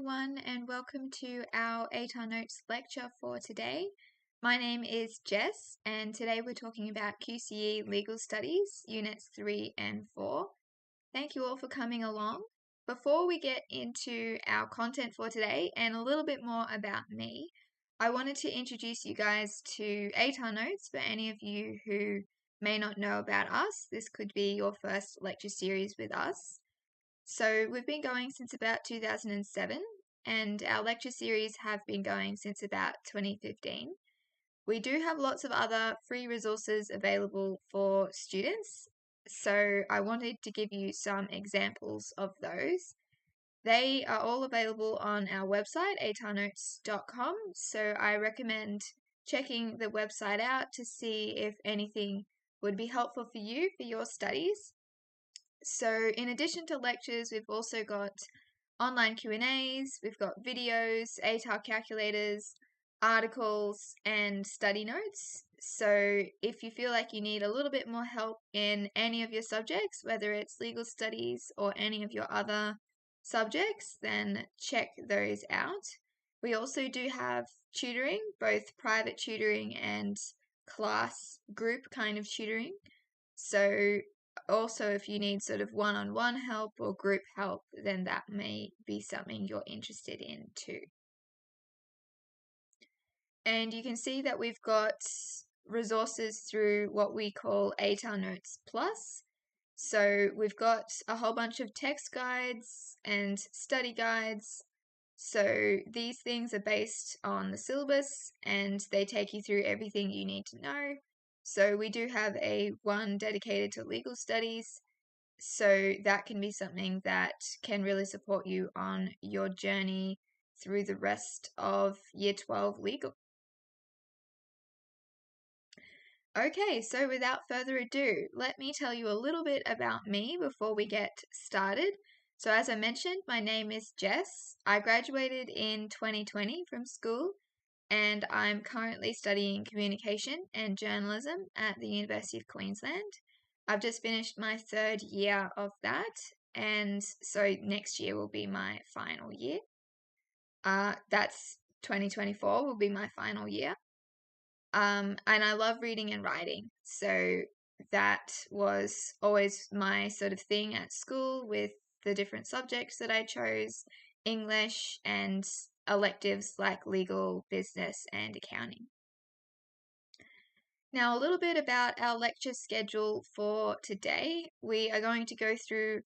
everyone, and welcome to our ATAR Notes lecture for today. My name is Jess, and today we're talking about QCE Legal Studies, Units 3 and 4. Thank you all for coming along. Before we get into our content for today and a little bit more about me, I wanted to introduce you guys to ATAR Notes for any of you who may not know about us. This could be your first lecture series with us. So we've been going since about 2007, and our lecture series have been going since about 2015. We do have lots of other free resources available for students, so I wanted to give you some examples of those. They are all available on our website, atarnotes.com, so I recommend checking the website out to see if anything would be helpful for you for your studies. So in addition to lectures, we've also got online Q&As, we've got videos, ATAR calculators, articles, and study notes. So if you feel like you need a little bit more help in any of your subjects, whether it's legal studies or any of your other subjects, then check those out. We also do have tutoring, both private tutoring and class group kind of tutoring. So also, if you need sort of one-on-one help or group help, then that may be something you're interested in too. And you can see that we've got resources through what we call ATAR Notes Plus. So we've got a whole bunch of text guides and study guides. So these things are based on the syllabus and they take you through everything you need to know. So we do have one dedicated to legal studies, so that can be something that can really support you on your journey through the rest of Year 12 legal. Okay, so without further ado, let me tell you a little bit about me before we get started. So as I mentioned, my name is Jess. I graduated in 2020 from school, and I'm currently studying communication and journalism at the University of Queensland. I've just finished my third year of that, and so next year will be my final year. That's 2024 will be my final year. And I love reading and writing, so that was always my sort of thing at school with the different subjects that I chose, English and electives like legal, business, and accounting. Now, a little bit about our lecture schedule for today. We are going to go through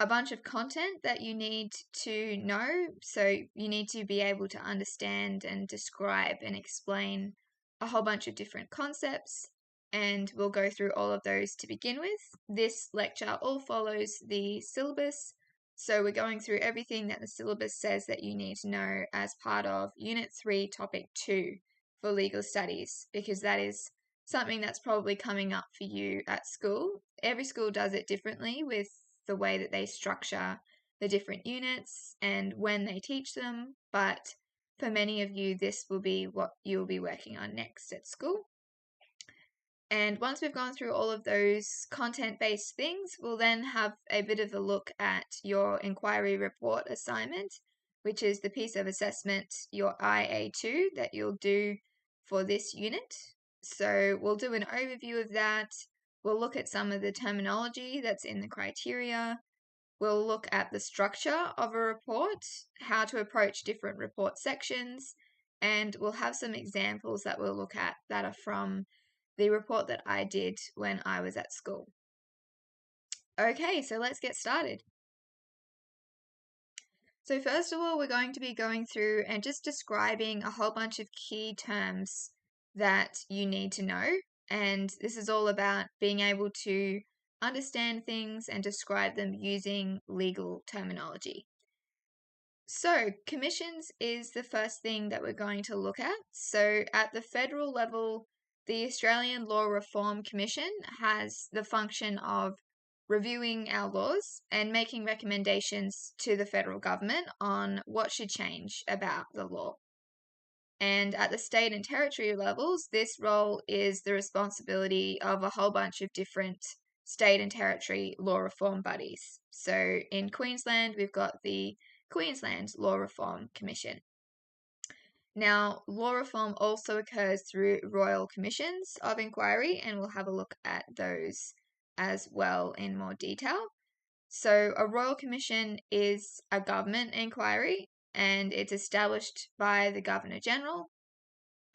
a bunch of content that you need to know. So you need to be able to understand and describe and explain a whole bunch of different concepts. And we'll go through all of those to begin with. This lecture all follows the syllabus. So we're going through everything that the syllabus says that you need to know as part of Unit 3, Topic 2 for legal studies, because that is something that's probably coming up for you at school. Every school does it differently with the way that they structure the different units and when they teach them, but for many of you, this will be what you'll be working on next at school. And once we've gone through all of those content-based things, we'll then have a bit of a look at your inquiry report assignment, which is the piece of assessment, your IA2, that you'll do for this unit. So we'll do an overview of that. We'll look at some of the terminology that's in the criteria. We'll look at the structure of a report, how to approach different report sections, and we'll have some examples that we'll look at that are from the report that I did when I was at school. Okay, so let's get started. So first of all, we're going to be going through and just describing a whole bunch of key terms that you need to know. And this is all about being able to understand things and describe them using legal terminology. So commissions is the first thing that we're going to look at. So at the federal level, the Australian Law Reform Commission has the function of reviewing our laws and making recommendations to the federal government on what should change about the law. And at the state and territory levels, this role is the responsibility of a whole bunch of different state and territory law reform bodies. So in Queensland, we've got the Queensland Law Reform Commission. Now, law reform also occurs through royal commissions of inquiry, and we'll have a look at those as well in more detail. So, a royal commission is a government inquiry, and it's established by the Governor General.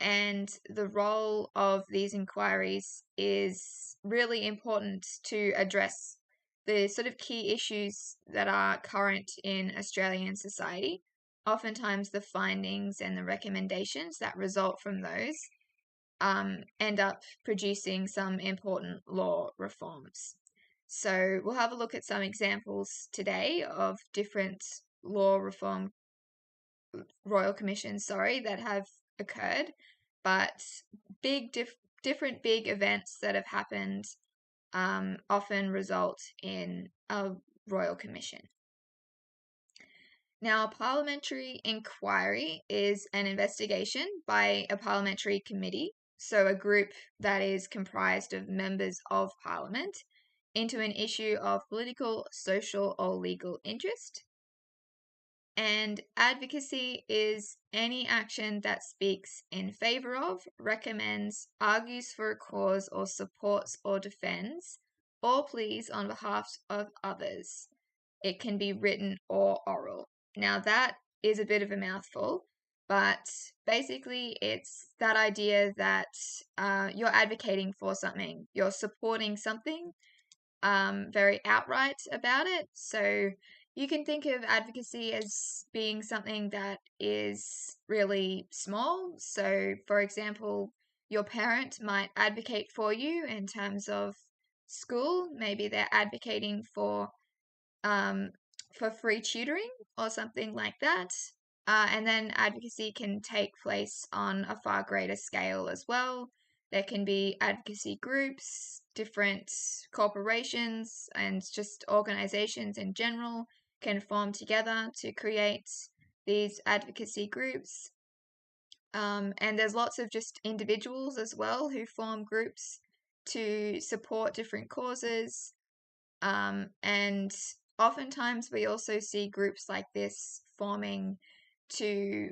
And the role of these inquiries is really important to address the sort of key issues that are current in Australian society. Oftentimes, the findings and the recommendations that result from those end up producing some important law reforms. So, we'll have a look at some examples today of different law reform royal commissions, that have occurred, but different big events that have happened often result in a royal commission. Now, a parliamentary inquiry is an investigation by a parliamentary committee, so a group that is comprised of members of parliament, into an issue of political, social, or legal interest. And advocacy is any action that speaks in favor of, recommends, argues for a cause, or supports or defends, or pleads on behalf of others. It can be written or oral. Now, that is a bit of a mouthful, but basically it's that idea that you're advocating for something, you're supporting something very outright about it. So you can think of advocacy as being something that is really small. So, for example, your parent might advocate for you in terms of school. Maybe they're advocating for free tutoring or something like that. And then advocacy can take place on a far greater scale as well. There can be advocacy groups, different corporations, and just organizations in general can form together to create these advocacy groups. And there's lots of just individuals as well who form groups to support different causes. And oftentimes we also see groups like this forming to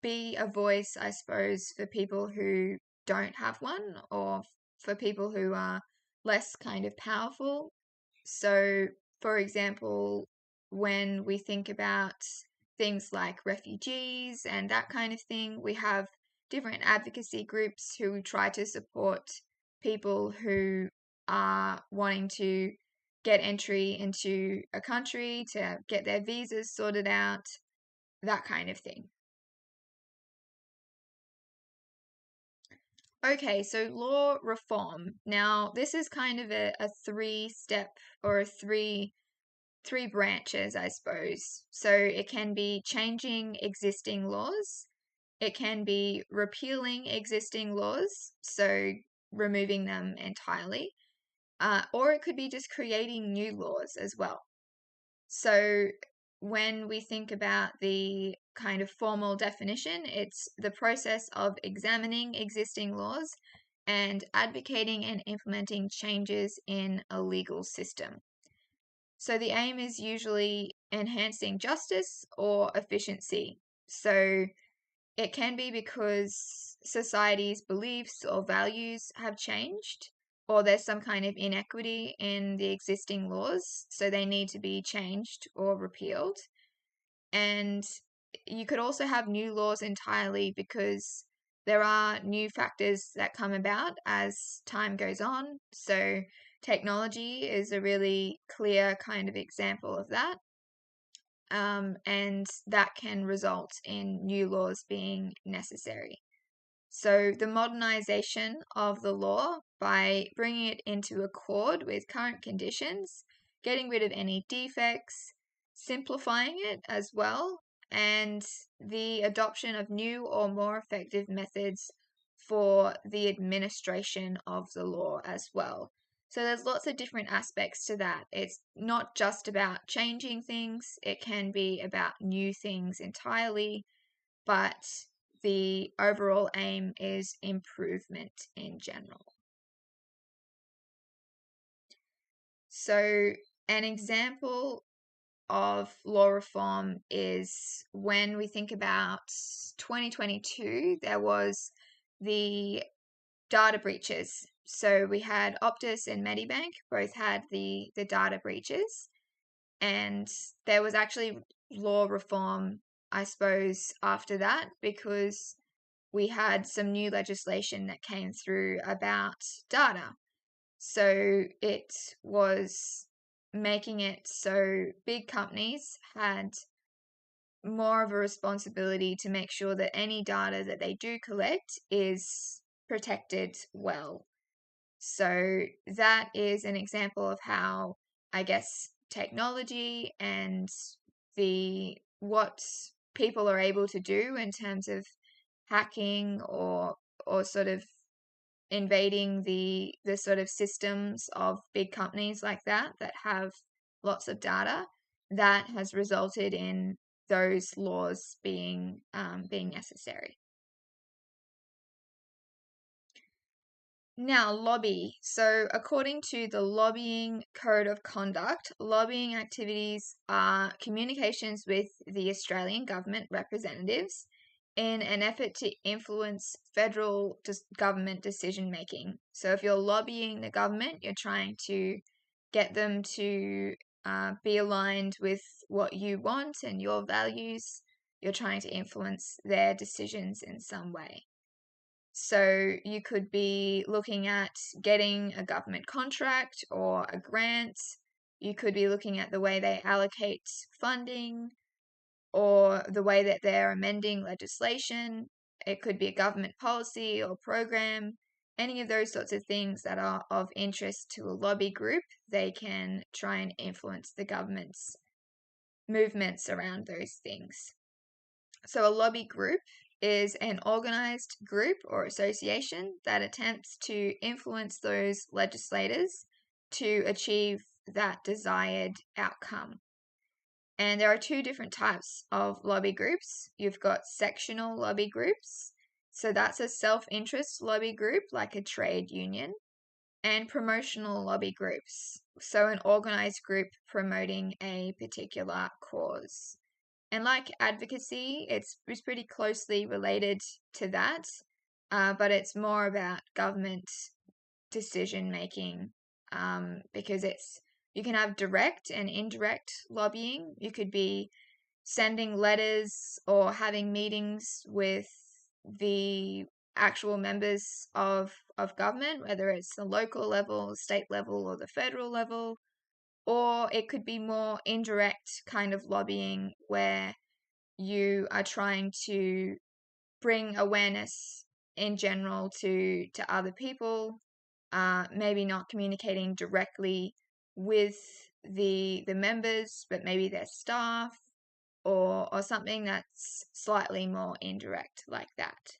be a voice, I suppose, for people who don't have one, or for people who are less kind of powerful. So, for example, when we think about things like refugees and that kind of thing, we have different advocacy groups who try to support people who are wanting to get entry into a country, to get their visas sorted out, that kind of thing. Okay, so law reform. Now, this is kind of a three-step or three branches, I suppose. So it can be changing existing laws, it can be repealing existing laws, so removing them entirely, or it could be just creating new laws as well. So when we think about the kind of formal definition, it's the process of examining existing laws and advocating and implementing changes in a legal system. So the aim is usually enhancing justice or efficiency. So it can be because society's beliefs or values have changed, or there's some kind of inequity in the existing laws, so they need to be changed or repealed. And you could also have new laws entirely because there are new factors that come about as time goes on. So technology is a really clear kind of example of that. And that can result in new laws being necessary. So the modernization of the law by bringing it into accord with current conditions, getting rid of any defects, simplifying it as well, and the adoption of new or more effective methods for the administration of the law as well. So there's lots of different aspects to that. It's not just about changing things, it can be about new things entirely, but the overall aim is improvement in general. So an example of law reform is when we think about 2022, there was the data breaches. So we had Optus and Medibank both had the data breaches, and there was actually law reform, I suppose, after that, because we had some new legislation that came through about data. So it was making it so big companies had more of a responsibility to make sure that any data that they do collect is protected well. So that is an example of how, I guess, technology and what people are able to do in terms of hacking or sort of invading the sort of systems of big companies like that have lots of data, that has resulted in those laws being necessary. Now, lobby. So, according to the Lobbying Code of Conduct, lobbying activities are communications with the Australian government representatives in an effort to influence federal government decision making. So, if you're lobbying the government, you're trying to get them to be aligned with what you want and your values. You're trying to influence their decisions in some way. So you could be looking at getting a government contract or a grant. You could be looking at the way they allocate funding or the way that they're amending legislation. It could be a government policy or program. Any of those sorts of things that are of interest to a lobby group, they can try and influence the government's movements around those things. So a lobby group is an organized group or association that attempts to influence those legislators to achieve that desired outcome. And there are two different types of lobby groups. You've got sectional lobby groups. So that's a self-interest lobby group like a trade union. And promotional lobby groups. So an organized group promoting a particular cause. And like advocacy, it's pretty closely related to that, but it's more about government decision making, because you can have direct and indirect lobbying. You could be sending letters or having meetings with the actual members of government, whether it's the local level, state level, or the federal level. Or it could be more indirect kind of lobbying where you are trying to bring awareness in general to other people, maybe not communicating directly with the members, but maybe their staff or something that's slightly more indirect like that.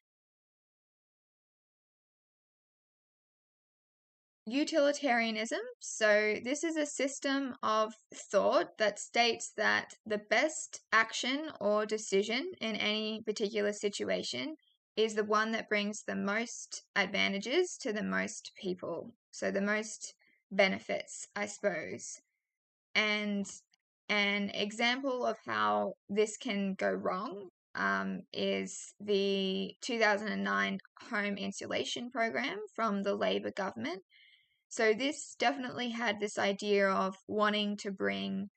Utilitarianism. So this is a system of thought that states that the best action or decision in any particular situation is the one that brings the most advantages to the most people. So the most benefits, I suppose. And an example of how this can go wrong is the 2009 home insulation program from the Labor government. So this definitely had this idea of wanting to bring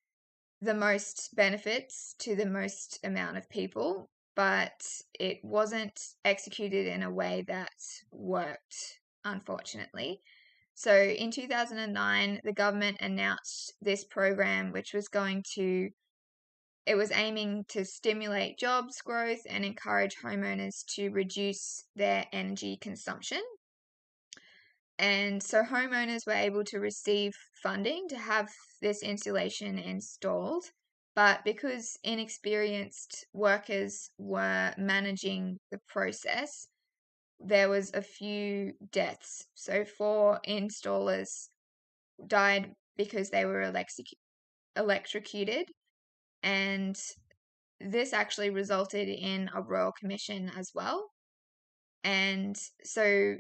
the most benefits to the most amount of people, but it wasn't executed in a way that worked, unfortunately. So in 2009, the government announced this program, which was it was aiming to stimulate jobs growth and encourage homeowners to reduce their energy consumption. And so homeowners were able to receive funding to have this insulation installed. But because inexperienced workers were managing the process, there was a few deaths. So 4 installers died because they were electrocuted. And this actually resulted in a royal commission as well. And so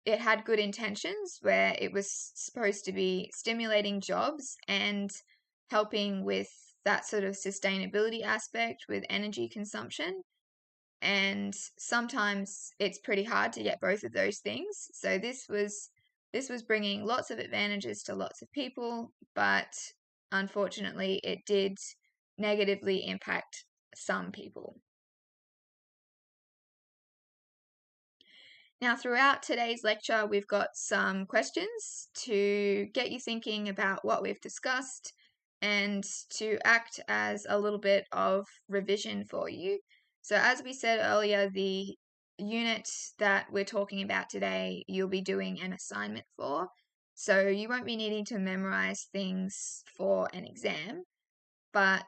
it had good intentions where it was supposed to be stimulating jobs and helping with that sort of sustainability aspect with energy consumption. And sometimes it's pretty hard to get both of those things. So this was bringing lots of advantages to lots of people, but unfortunately it did negatively impact some people. Now, throughout today's lecture, we've got some questions to get you thinking about what we've discussed and to act as a little bit of revision for you. So as we said earlier, the unit that we're talking about today, you'll be doing an assignment for. So you won't be needing to memorize things for an exam, but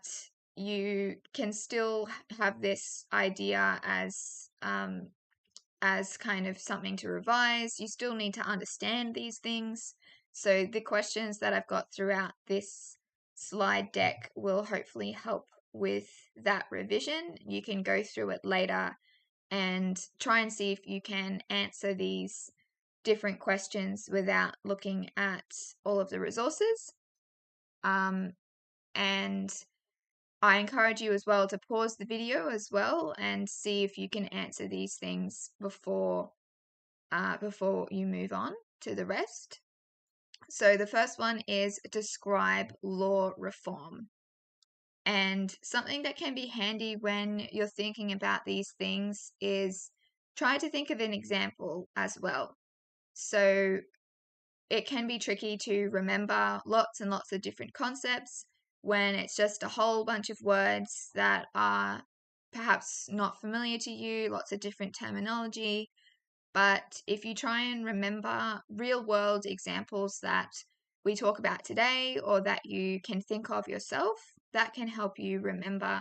you can still have this idea as kind of something to revise. You still need to understand these things. So the questions that I've got throughout this slide deck will hopefully help with that revision. You can go through it later and try and see if you can answer these different questions without looking at all of the resources. And I encourage you as well to pause the video as well and see if you can answer these things before you move on to the rest. So the first one is describe law reform. And something that can be handy when you're thinking about these things is try to think of an example as well. So it can be tricky to remember lots and lots of different concepts when it's just a whole bunch of words that are perhaps not familiar to you, lots of different terminology. But if you try and remember real world examples that we talk about today or that you can think of yourself, that can help you remember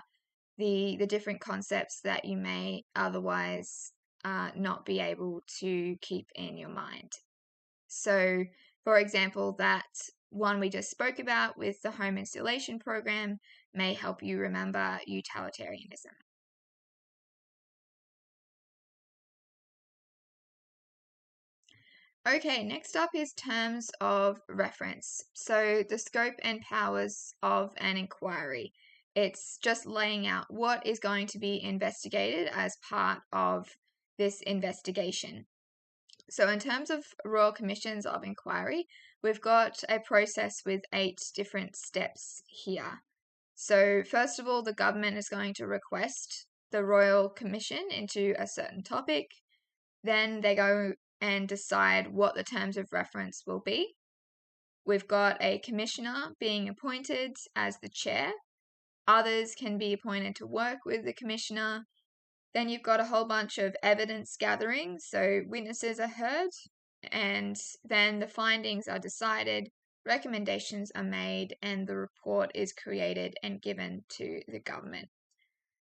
the different concepts that you may otherwise not be able to keep in your mind. So, for example, that one we just spoke about with the home installation program may help you remember utilitarianism. Okay, next up is terms of reference. So the scope and powers of an inquiry. It's just laying out what is going to be investigated as part of this investigation. So in terms of Royal Commissions of Inquiry, we've got a process with 8 different steps here. So first of all, the government is going to request the Royal Commission into a certain topic. Then they go and decide what the terms of reference will be. We've got a commissioner being appointed as the chair. Others can be appointed to work with the commissioner. Then you've got a whole bunch of evidence gathering, so witnesses are heard, and then the findings are decided, recommendations are made, and the report is created and given to the government.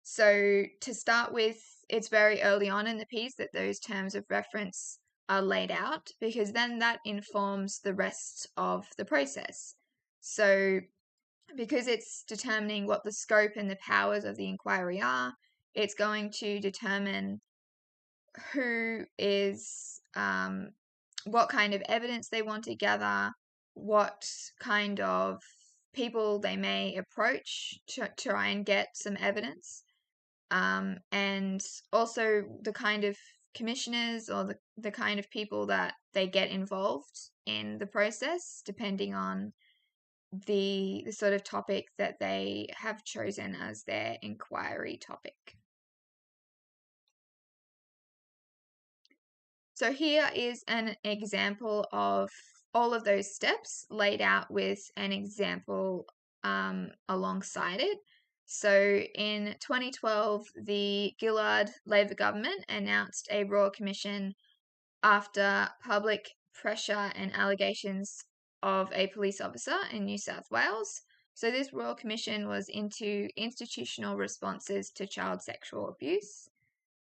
So to start with, it's very early on in the piece that those terms of reference are laid out, because then that informs the rest of the process. So because it's determining what the scope and the powers of the inquiry are, it's going to determine who is, what kind of evidence they want to gather, what kind of people they may approach to try and get some evidence, and also the kind of commissioners or the kind of people that they get involved in the process, depending on the sort of topic that they have chosen as their inquiry topic. So here is an example of all of those steps laid out with an example alongside it. So in 2012, the Gillard Labor government announced a Royal Commission after public pressure and allegations of a police officer in New South Wales. So this Royal Commission was into institutional responses to child sexual abuse.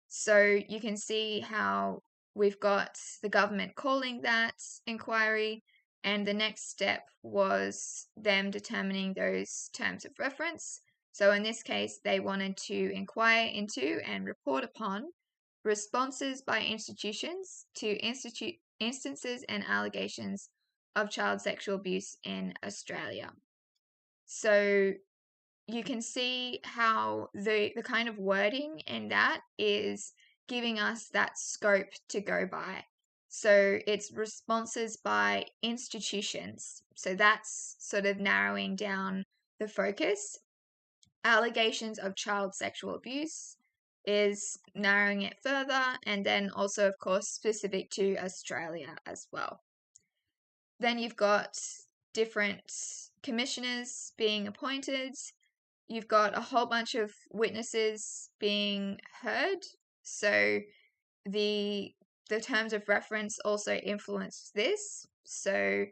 So you can see how we've got the government calling that inquiry, and the next step was them determining those terms of reference. So in this case, they wanted to inquire into and report upon responses by institutions to instances and allegations of child sexual abuse in Australia. So you can see how the kind of wording in that is giving us that scope to go by. So it's responses by institutions. So that's sort of narrowing down the focus. Allegations of child sexual abuse is narrowing it further, and then also, of course, specific to Australia as well. Then you've got different commissioners being appointed. You've got a whole bunch of witnesses being heard. So the terms of reference also influenced this. So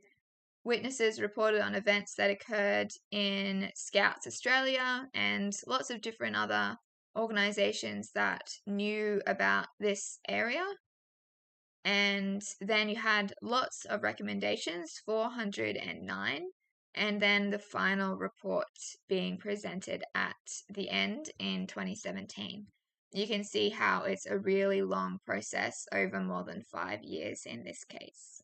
witnesses reported on events that occurred in Scouts Australia and lots of different other organizations that knew about this area. And then you had lots of recommendations, 409, and then the final report being presented at the end in 2017. You can see how it's a really long process over more than 5 years in this case.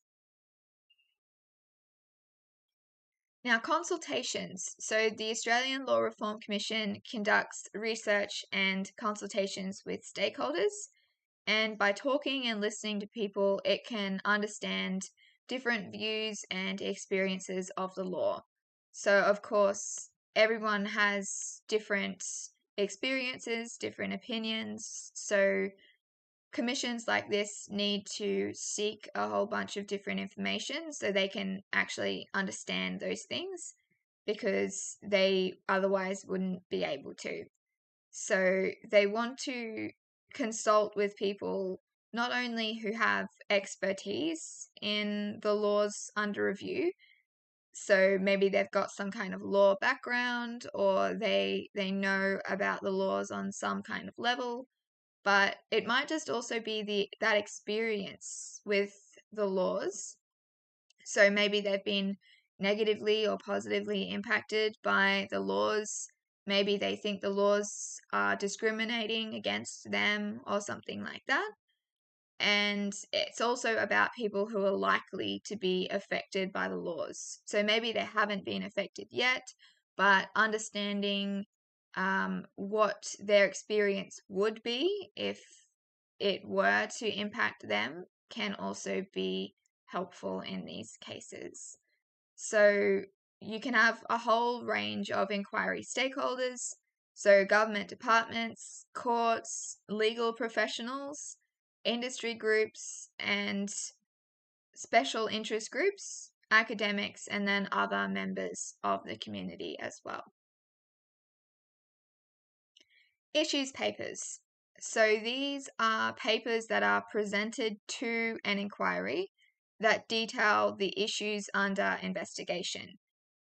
Now, consultations. So the Australian Law Reform Commission conducts research and consultations with stakeholders. And by talking and listening to people, it can understand different views and experiences of the law. So, of course, everyone has different experiences, different opinions. So, commissions like this need to seek a whole bunch of different information so they can actually understand those things, because they otherwise wouldn't be able to. So they want to consult with people not only who have expertise in the laws under review, so maybe they've got some kind of law background, or they know about the laws on some kind of level, but it might just also be that experience with the laws. So maybe they've been negatively or positively impacted by the laws. Maybe they think the laws are discriminating against them or something like that. And it's also about people who are likely to be affected by the laws. So maybe they haven't been affected yet, but understanding what their experience would be if it were to impact them can also be helpful in these cases. So you can have a whole range of inquiry stakeholders, so government departments, courts, legal professionals, industry groups, and special interest groups, academics, and then other members of the community as well. Issues papers. So these are papers that are presented to an inquiry that detail the issues under investigation.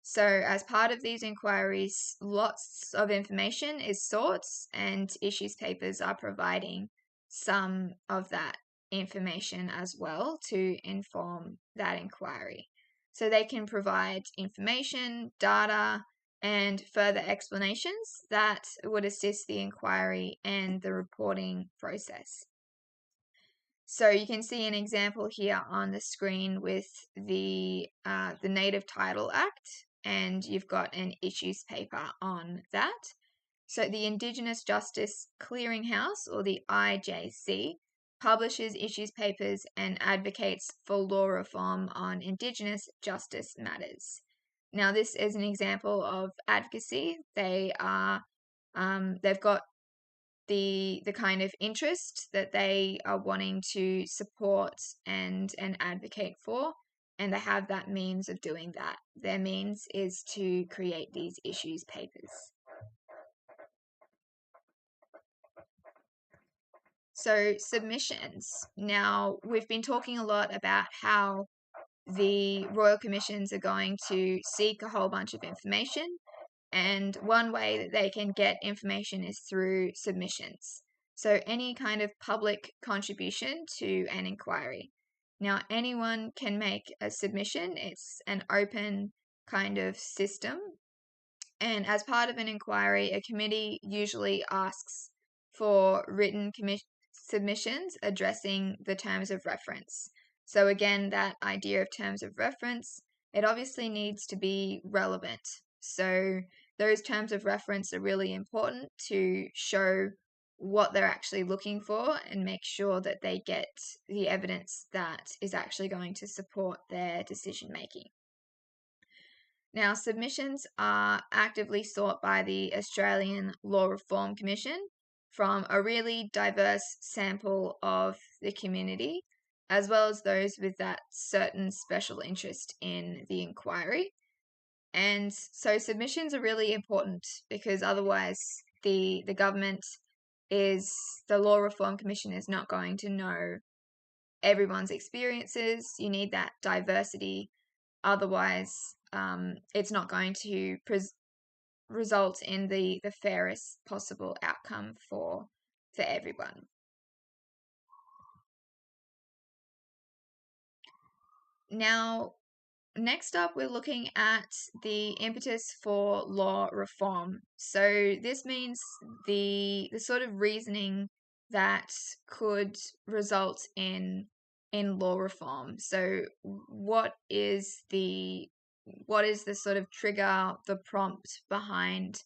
So as part of these inquiries, lots of information is sought, and issues papers are providing some of that information as well to inform that inquiry. So they can provide information, data, and further explanations that would assist the inquiry and the reporting process. So you can see an example here on the screen with the Native Title Act, and you've got an issues paper on that. So the Indigenous Justice Clearinghouse, or the IJC, publishes issues papers and advocates for law reform on Indigenous justice matters. Now, this is an example of advocacy. They've got the kind of interest that they are wanting to support and advocate for, and they have that means of doing that. Their means is to create these issues papers. So submissions. Now, we've been talking a lot about how the Royal Commissions are going to seek a whole bunch of information, and one way that they can get information is through submissions. So any kind of public contribution to an inquiry. Now, anyone can make a submission. It's an open kind of system. And as part of an inquiry, a committee usually asks for written submissions addressing the terms of reference. So again, that idea of terms of reference, it obviously needs to be relevant. So those terms of reference are really important to show what they're actually looking for and make sure that they get the evidence that is actually going to support their decision making. Now, submissions are actively sought by the Australian Law Reform Commission from a really diverse sample of the community, as well as those with that certain special interest in the inquiry. And so submissions are really important because otherwise the government the Law Reform Commission is not going to know everyone's experiences. You need that diversity. Otherwise, it's not going to result in the fairest possible outcome for everyone. Now, next up, we're looking at the impetus for law reform. So this means the sort of reasoning that could result in law reform. So what is the sort of trigger, the prompt behind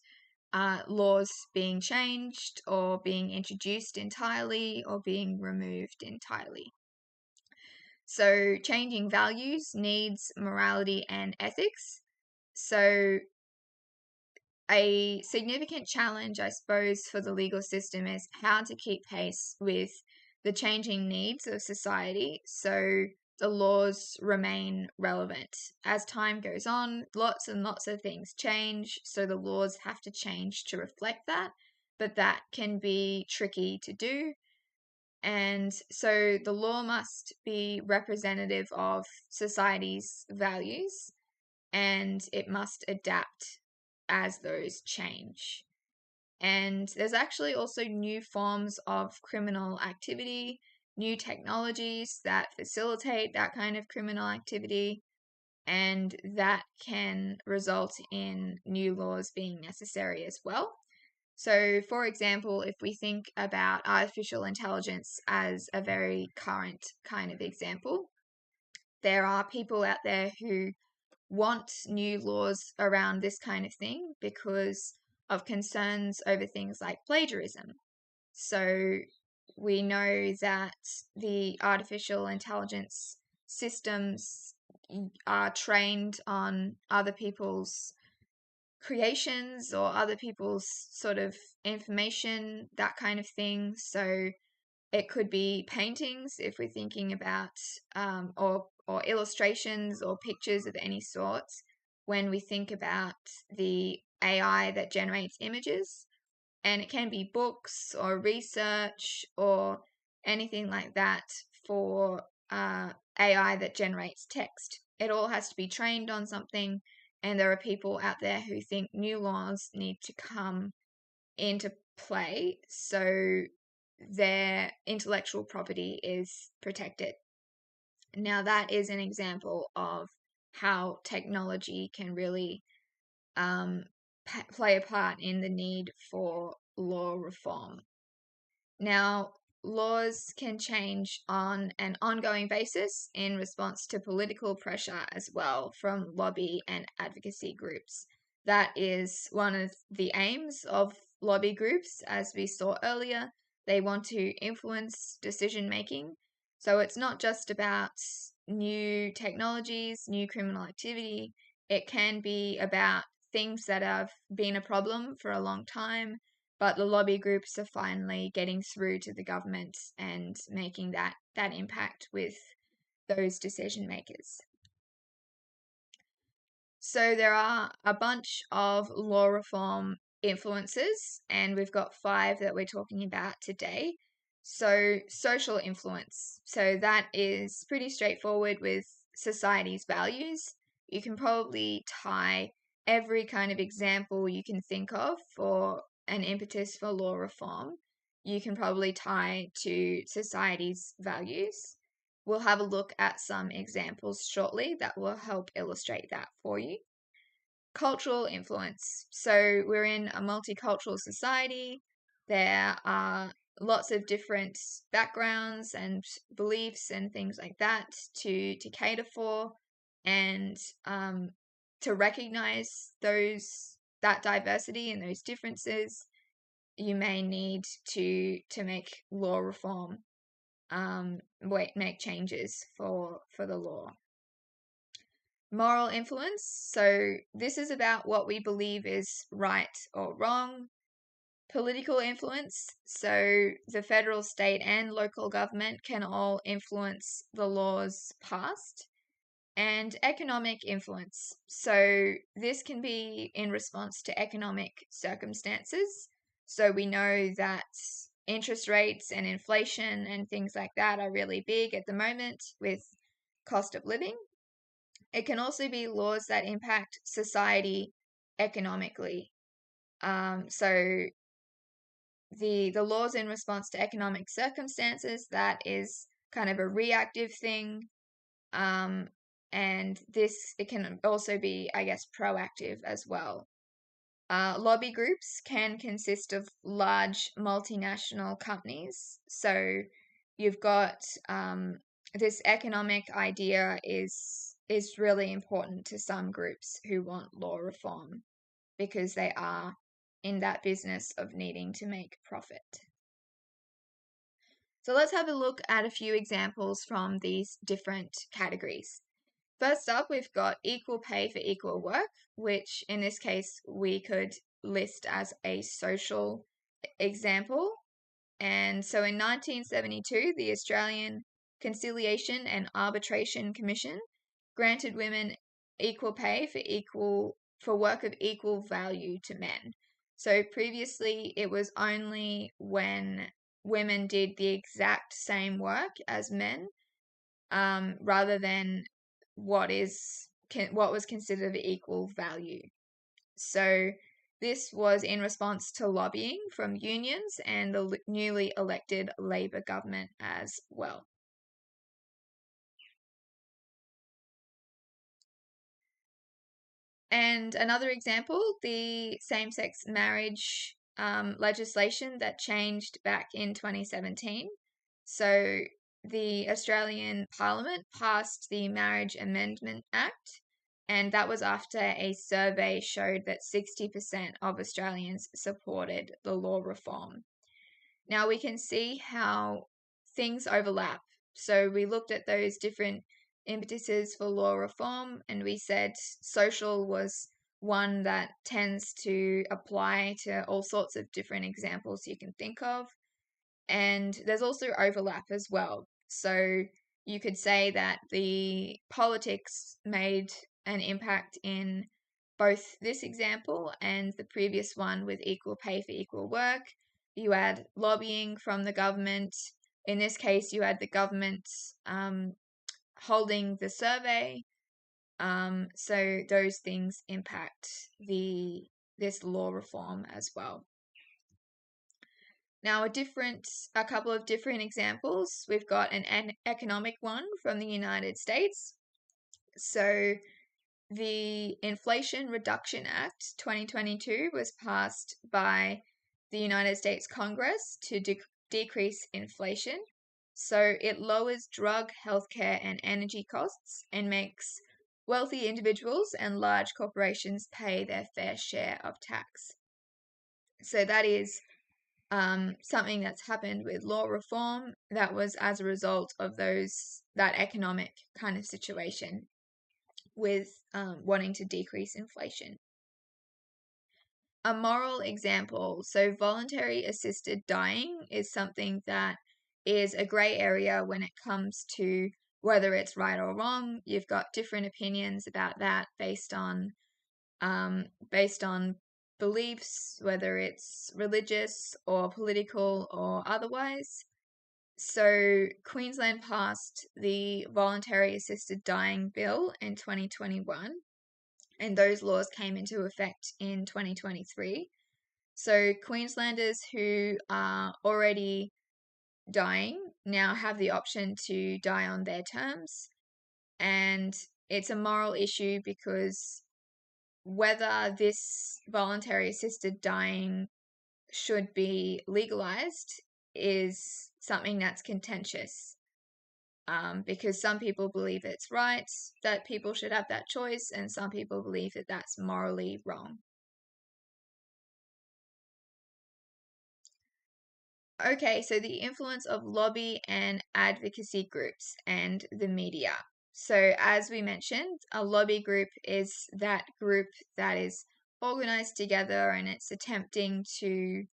laws being changed or being introduced entirely or being removed entirely? So changing values, needs, morality, and ethics. So a significant challenge, I suppose, for the legal system is how to keep pace with the changing needs of society so the laws remain relevant. As time goes on, lots and lots of things change, so the laws have to change to reflect that, but that can be tricky to do. And so the law must be representative of society's values and it must adapt as those change. And there's actually also new forms of criminal activity, new technologies that facilitate that kind of criminal activity, and that can result in new laws being necessary as well. So, for example, if we think about artificial intelligence as a very current kind of example, there are people out there who want new laws around this kind of thing because of concerns over things like plagiarism. So, we know that the artificial intelligence systems are trained on other people's creations or other people's sort of information, that kind of thing. So it could be paintings if we're thinking about, or illustrations or pictures of any sort. When we think about the AI that generates images, and it can be books or research or anything like that for AI that generates text. It all has to be trained on something, and there are people out there who think new laws need to come into play so their intellectual property is protected. Now, that is an example of how technology can really play a part in the need for law reform. Now, laws can change on an ongoing basis in response to political pressure as well from lobby and advocacy groups. That is one of the aims of lobby groups, as we saw earlier. They want to influence decision making. So it's not just about new technologies, new criminal activity. It can be about things that have been a problem for a long time, but the lobby groups are finally getting through to the government and making that impact with those decision makers. So there are a bunch of law reform influences, and we've got 5 that we're talking about today. So social influence. So that is pretty straightforward with society's values. You can probably tie every kind of example you can think of for an impetus for law reform. You can probably tie to society's values. We'll have a look at some examples shortly that will help illustrate that for you. Cultural influence. So we're in a multicultural society. There are lots of different backgrounds and beliefs and things like that to cater for and to recognize those that diversity and those differences, you may need to make law reform, make changes for the law. Moral influence. So this is about what we believe is right or wrong. Political influence. So the federal, state, and local government can all influence the laws passed. And economic influence. So this can be in response to economic circumstances. So we know that interest rates and inflation and things like that are really big at the moment with cost of living. It can also be laws that impact society economically. So the laws in response to economic circumstances, that is kind of a reactive thing. And it can also be, I guess, proactive as well. Lobby groups can consist of large multinational companies. So you've got this economic idea is really important to some groups who want law reform because they are in that business of needing to make profit. So let's have a look at a few examples from these different categories. First up, we've got equal pay for equal work, which in this case we could list as a social example. And so in 1972, the Australian Conciliation and Arbitration Commission granted women equal pay for work of equal value to men. So previously it was only when women did the exact same work as men, rather than what was considered equal value. So this was in response to lobbying from unions and the newly elected Labor government as well. And another example, the same-sex marriage legislation that changed back in 2017. So the Australian Parliament passed the Marriage Amendment Act, and that was after a survey showed that 60% of Australians supported the law reform. Now we can see how things overlap. So we looked at those different impetuses for law reform, and we said social was one that tends to apply to all sorts of different examples you can think of. And there's also overlap as well. So you could say that the politics made an impact in both this example and the previous one with equal pay for equal work. You had lobbying from the government. In this case, you had the government holding the survey. So those things impact this law reform as well. Now, a couple of different examples. We've got an economic one from the United States. So the Inflation Reduction Act 2022 was passed by the United States Congress to decrease inflation. So it lowers drug, healthcare, and energy costs and makes wealthy individuals and large corporations pay their fair share of tax. So that is something that's happened with law reform that was as a result of that economic kind of situation with wanting to decrease inflation. A moral example. So voluntary assisted dying is something that is a gray area when it comes to whether it's right or wrong. You've got different opinions about that based on beliefs, whether it's religious or political or otherwise. So Queensland passed the Voluntary Assisted Dying Bill in 2021, and those laws came into effect in 2023. So Queenslanders who are already dying now have the option to die on their terms, and it's a moral issue because whether this voluntary assisted dying should be legalized is something that's contentious, because some people believe it's right that people should have that choice, and some people believe that that's morally wrong. Okay, so the influence of lobby and advocacy groups and the media. So, as we mentioned, a lobby group is that group that is organized together and it's attempting to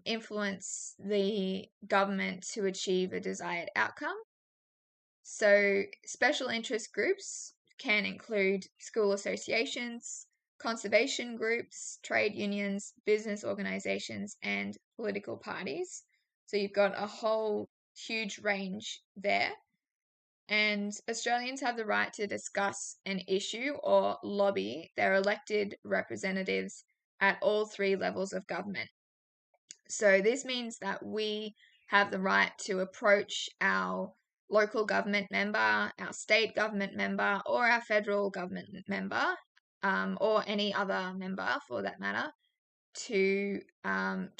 influence the government to achieve a desired outcome. So, special interest groups can include school associations, conservation groups, trade unions, business organizations, and political parties. So, you've got a whole huge range there. And Australians have the right to discuss an issue or lobby their elected representatives at all three levels of government. So this means that we have the right to approach our local government member, our state government member, or our federal government member, or any other member for that matter, to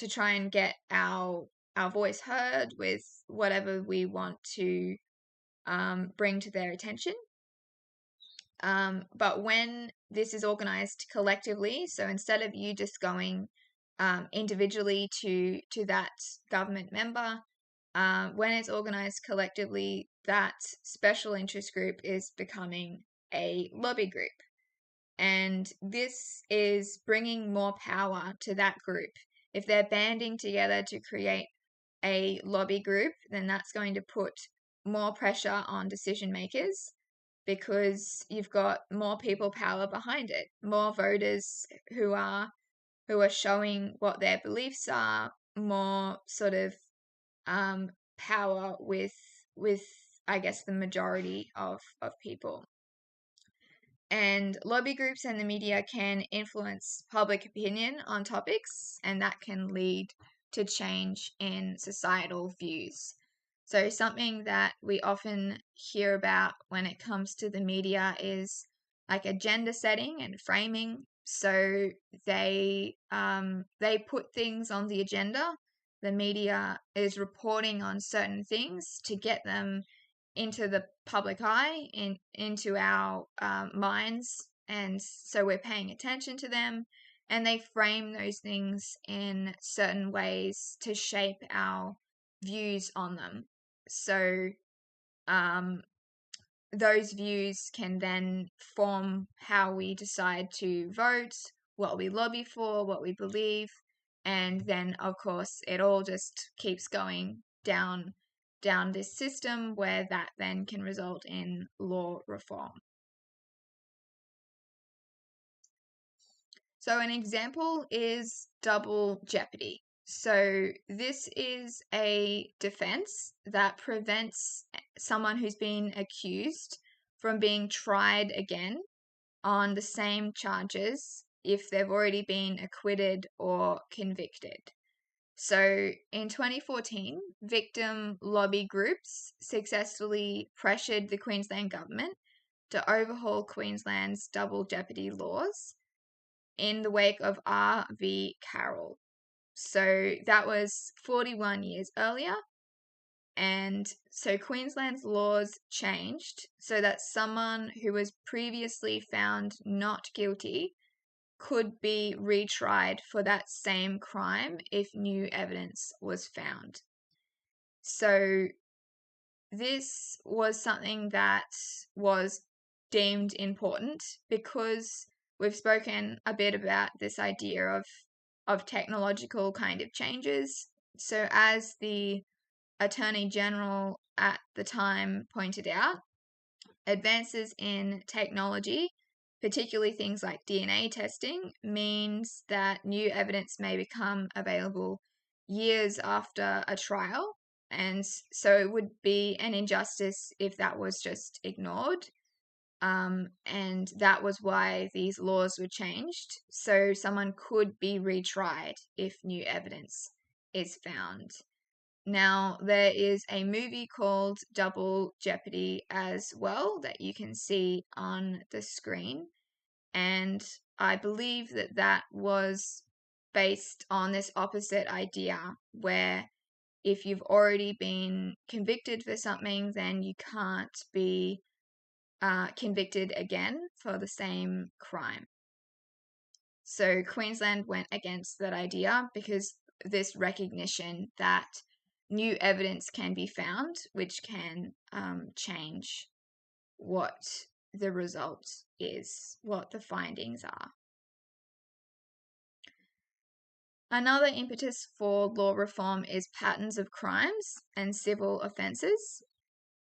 try and get our voice heard with whatever we want to bring to their attention. But when this is organized collectively, so instead of you just going individually to that government member, when it's organized collectively, that special interest group is becoming a lobby group. And this is bringing more power to that group. If they're banding together to create a lobby group, then that's going to put more pressure on decision makers because you've got more people power behind it, more voters who are showing what their beliefs are, more sort of power with I guess the majority of people. And lobby groups and the media can influence public opinion on topics, and that can lead to change in societal views. So, something that we often hear about when it comes to the media is like agenda setting and framing. So they put things on the agenda. The media is reporting on certain things to get them into the public eye, into our minds, and so we're paying attention to them, and they frame those things in certain ways to shape our views on them. So those views can then form how we decide to vote, what we lobby for, what we believe, and then of course it all just keeps going down this system where that then can result in law reform. So an example is double jeopardy. So this is a defense that prevents someone who's been accused from being tried again on the same charges if they've already been acquitted or convicted. So in 2014, victim lobby groups successfully pressured the Queensland government to overhaul Queensland's double jeopardy laws in the wake of R.V. Carroll. So that was 41 years earlier. And so Queensland's laws changed so that someone who was previously found not guilty could be retried for that same crime if new evidence was found. So this was something that was deemed important because we've spoken a bit about this idea of technological kind of changes. So as the Attorney General at the time pointed out, advances in technology, particularly things like DNA testing, means that new evidence may become available years after a trial. And so it would be an injustice if that was just ignored. And that was why these laws were changed. So someone could be retried if new evidence is found. Now, there is a movie called Double Jeopardy as well that you can see on the screen. And I believe that that was based on this opposite idea where if you've already been convicted for something, then you can't be convicted again for the same crime. So Queensland went against that idea because this recognition that new evidence can be found, which can change what the result is, what the findings are. Another impetus for law reform is patterns of crimes and civil offences.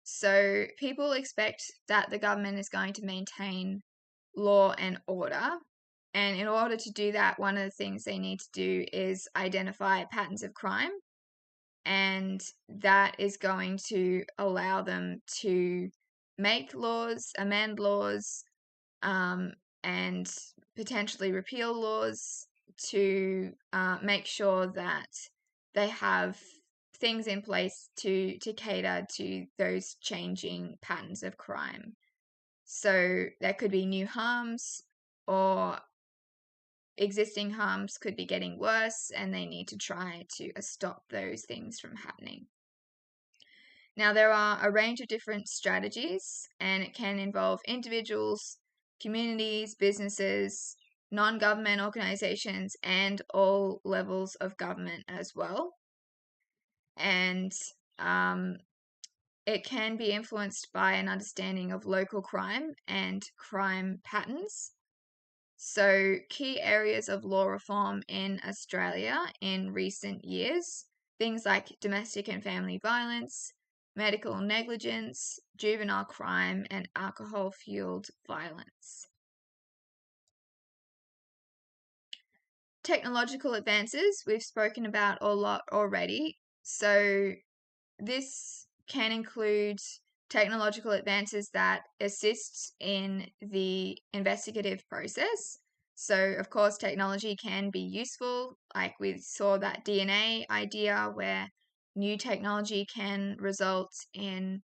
So people expect that the government is going to maintain law and order. And in order to do that, one of the things they need to do is identify patterns of crime. And that is going to allow them to make laws, amend laws, and potentially repeal laws to make sure that they have things in place to cater to those changing patterns of crime. So there could be new harms, or existing harms could be getting worse, and they need to try to stop those things from happening. Now, there are a range of different strategies, and it can involve individuals, communities, businesses, non-government organizations, and all levels of government as well. And it can be influenced by an understanding of local crime and crime patterns. So, key areas of law reform in Australia in recent years, things like domestic and family violence, medical negligence, juvenile crime, and alcohol-fueled violence. Technological advances, we've spoken about a lot already. So this can include technological advances that assist in the investigative process. So, of course, technology can be useful. Like we saw that DNA idea where new technology can result in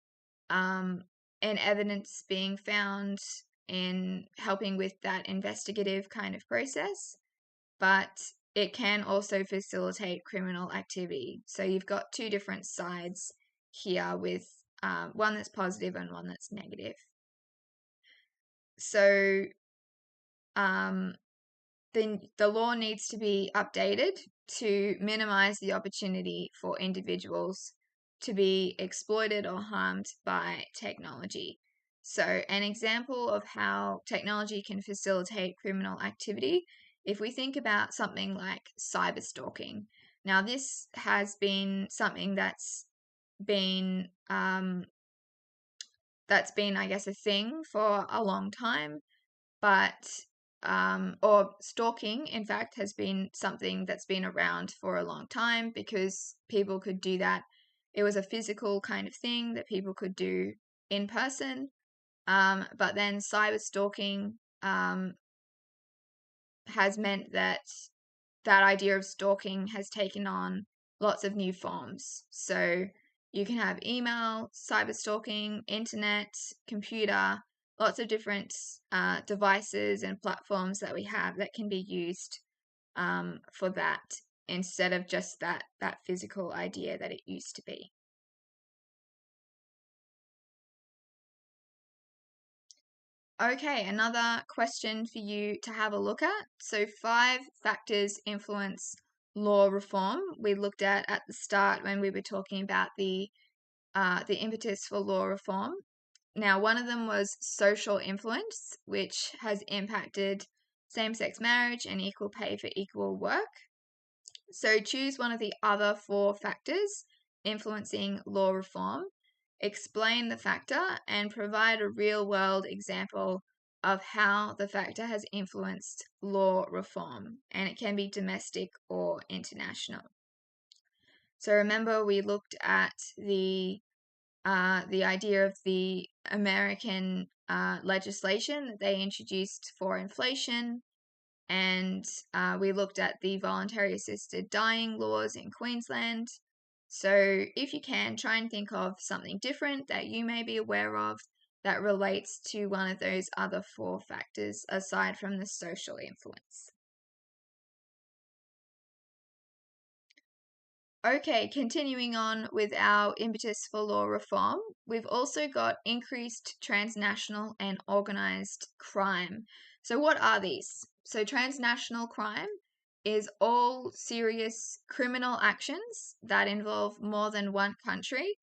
evidence being found in helping with that investigative kind of process. But it can also facilitate criminal activity. So you've got two different sides here with one that's positive and one that's negative. So the law needs to be updated to minimize the opportunity for individuals to be exploited or harmed by technology. So an example of how technology can facilitate criminal activity, if we think about something like cyber stalking. Now, this has been something that's been, I guess, a thing for a long time, but or stalking, in fact, has been something that's been around for a long time because people could do that. It was a physical kind of thing that people could do in person. But then cyber stalking has meant that idea of stalking has taken on lots of new forms. So you can have email, cyber stalking, internet, computer, lots of different devices and platforms that we have that can be used for that instead of just that physical idea that it used to be. Okay, another question for you to have a look at. So 5 factors influence law reform. We looked at the start when we were talking about the impetus for law reform. Now, one of them was social influence, which has impacted same-sex marriage and equal pay for equal work. So choose one of the other 4 factors influencing law reform, explain the factor, and provide a real-world example of how the factor has influenced law reform, and it can be domestic or international. So remember, we looked at the idea of the American legislation that they introduced for inflation, and we looked at the voluntary assisted dying laws in Queensland. So if you can, try and think of something different that you may be aware of that relates to one of those other 4 factors aside from the social influence. Okay, continuing on with our impetus for law reform, we've also got increased transnational and organized crime. So what are these? So transnational crime is all serious criminal actions that involve more than one country,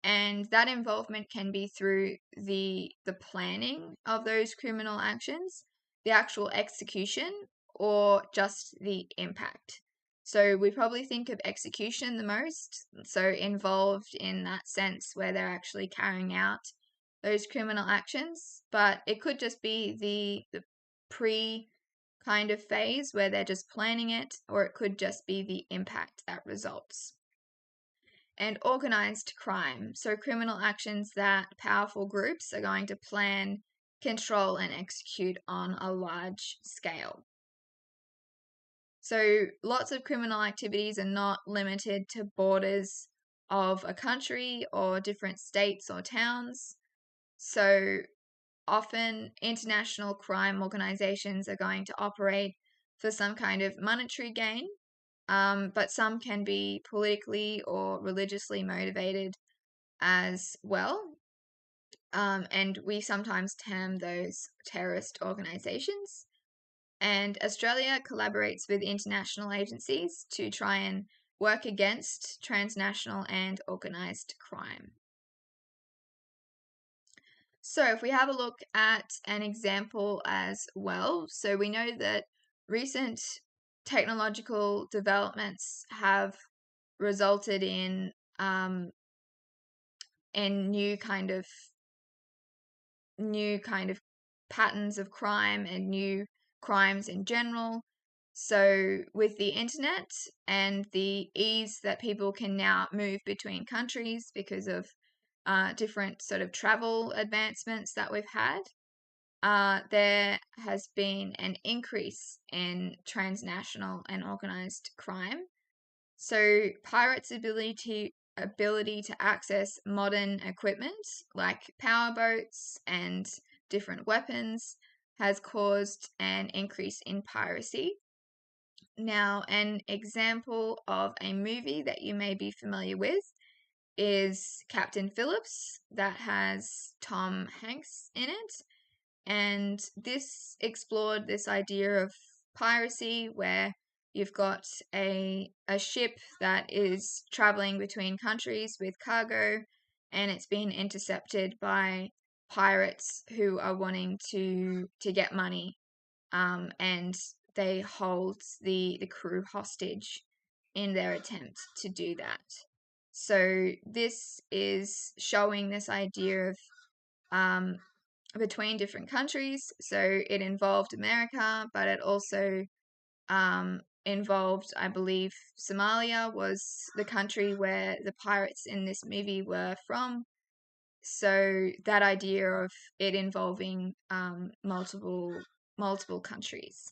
and that involvement can be through the planning of those criminal actions, the actual execution, or just the impact. So we probably think of execution the most, so involved in that sense where they're actually carrying out those criminal actions, but it could just be the pre kind of phase where they're just planning it, or it could just be the impact that results. And organized crime, so criminal actions that powerful groups are going to plan, control, and execute on a large scale. So lots of criminal activities are not limited to borders of a country or different states or towns. So often international crime organizations are going to operate for some kind of monetary gain, but some can be politically or religiously motivated as well. And we sometimes term those terrorist organizations. And Australia collaborates with international agencies to try and work against transnational and organized crime. So if we have a look at an example as well, so we know that recent technological developments have resulted in new kind of patterns of crime and new crimes in general. So with the internet and the ease that people can now move between countries because of different sort of travel advancements that we've had, there has been an increase in transnational and organized crime. So pirates' ability to access modern equipment like powerboats and different weapons has caused an increase in piracy. Now, an example of a movie that you may be familiar with is Captain Phillips, that has Tom Hanks in it. And this explored this idea of piracy where you've got a ship that is traveling between countries with cargo, and it's been intercepted by pirates who are wanting to get money, and they hold the crew hostage in their attempt to do that. So this is showing this idea of between different countries. So it involved America, but it also involved, I believe, Somalia was the country where the pirates in this movie were from. So that idea of it involving multiple countries.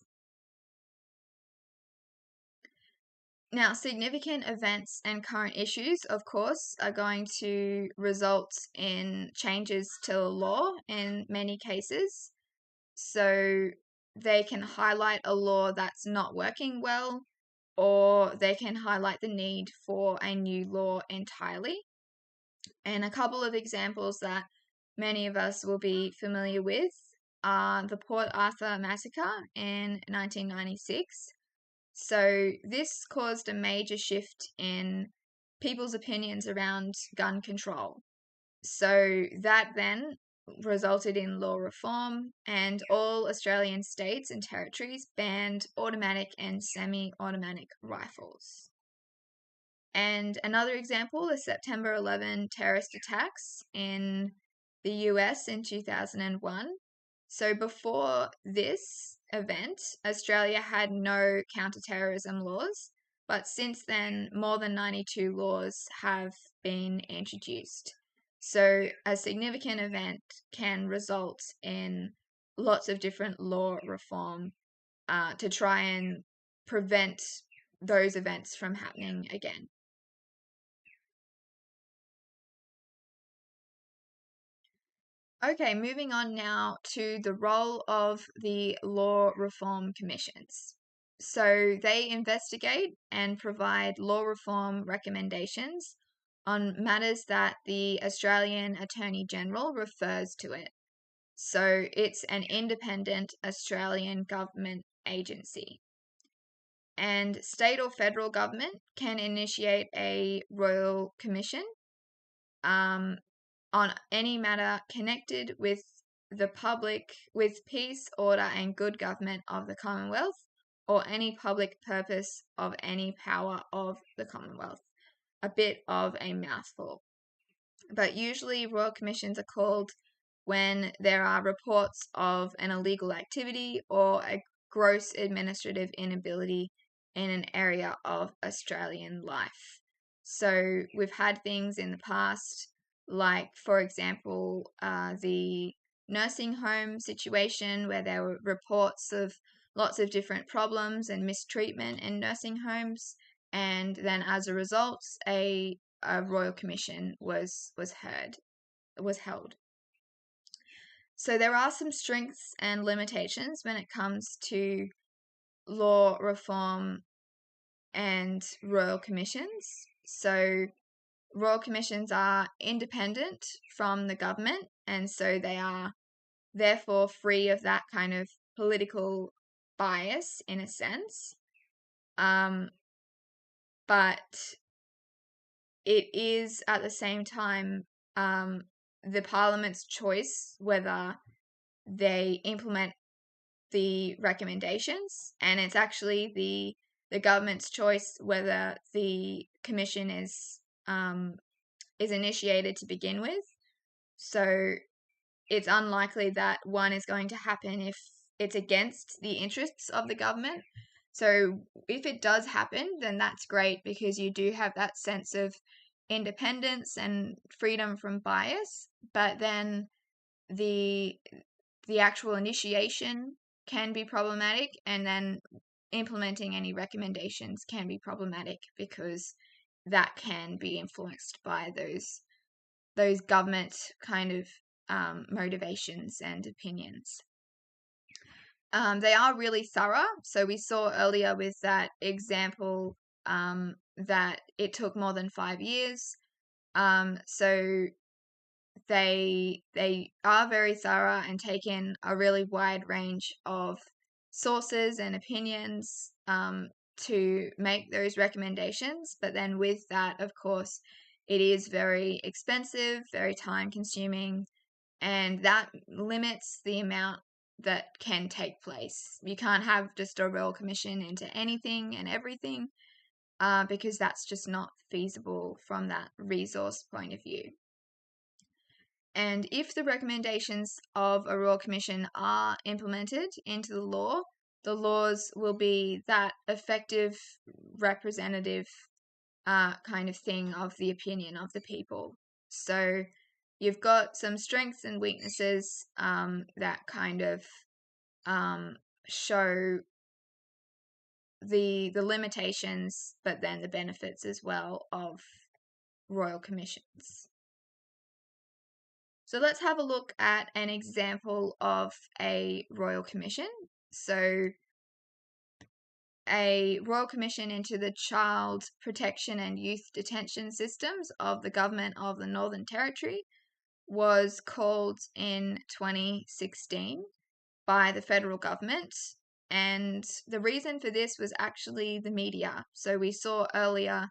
Now, significant events and current issues, of course, are going to result in changes to the law in many cases. So they can highlight a law that's not working well, or they can highlight the need for a new law entirely. And a couple of examples that many of us will be familiar with are the Port Arthur massacre in 1996. So this caused a major shift in people's opinions around gun control. So that then resulted in law reform, and all Australian states and territories banned automatic and semi-automatic rifles. And another example is September 11 terrorist attacks in the US in 2001. So before this event, Australia had no counterterrorism laws, but since then, more than 92 laws have been introduced. So a significant event can result in lots of different law reform to try and prevent those events from happening again. Okay, moving on now to the role of the law reform commissions. So they investigate and provide law reform recommendations on matters that the Australian Attorney General refers to it. So it's an independent Australian government agency. And state or federal government can initiate a royal commission on any matter connected with the public, with peace, order, and good government of the Commonwealth, or any public purpose of any power of the Commonwealth. A bit of a mouthful. But usually royal commissions are called when there are reports of an illegal activity or a gross administrative inability in an area of Australian life. So we've had things in the past, like, for example, the nursing home situation where there were reports of lots of different problems and mistreatment in nursing homes, and then as a result, a royal commission was held. So there are some strengths and limitations when it comes to law reform and royal commissions. So royal commissions are independent from the government, and so they are therefore free of that kind of political bias in a sense. But it is at the same time the Parliament's choice whether they implement the recommendations, and it's actually the government's choice whether the commission is initiated to begin with. So it's unlikely that one is going to happen if it's against the interests of the government. So if it does happen, then that's great, because you do have that sense of independence and freedom from bias. But then the actual initiation can be problematic, and then implementing any recommendations can be problematic, because that can be influenced by those government kind of motivations and opinions. They are really thorough. So we saw earlier with that example that it took more than 5 years. So they are very thorough and take in a really wide range of sources and opinions to make those recommendations. But then with that, of course, it is very expensive, very time consuming, and that limits the amount that can take place. You can't have just a royal commission into anything and everything, because that's just not feasible from that resource point of view. And if the recommendations of a royal commission are implemented into the law, the laws will be that effective representative kind of thing of the opinion of the people. So you've got some strengths and weaknesses that kind of show the limitations, but then the benefits as well of royal commissions. So let's have a look at an example of a royal commission. So a royal commission into the child protection and youth detention systems of the government of the Northern Territory was called in 2016 by the federal government. And the reason for this was actually the media. So we saw earlier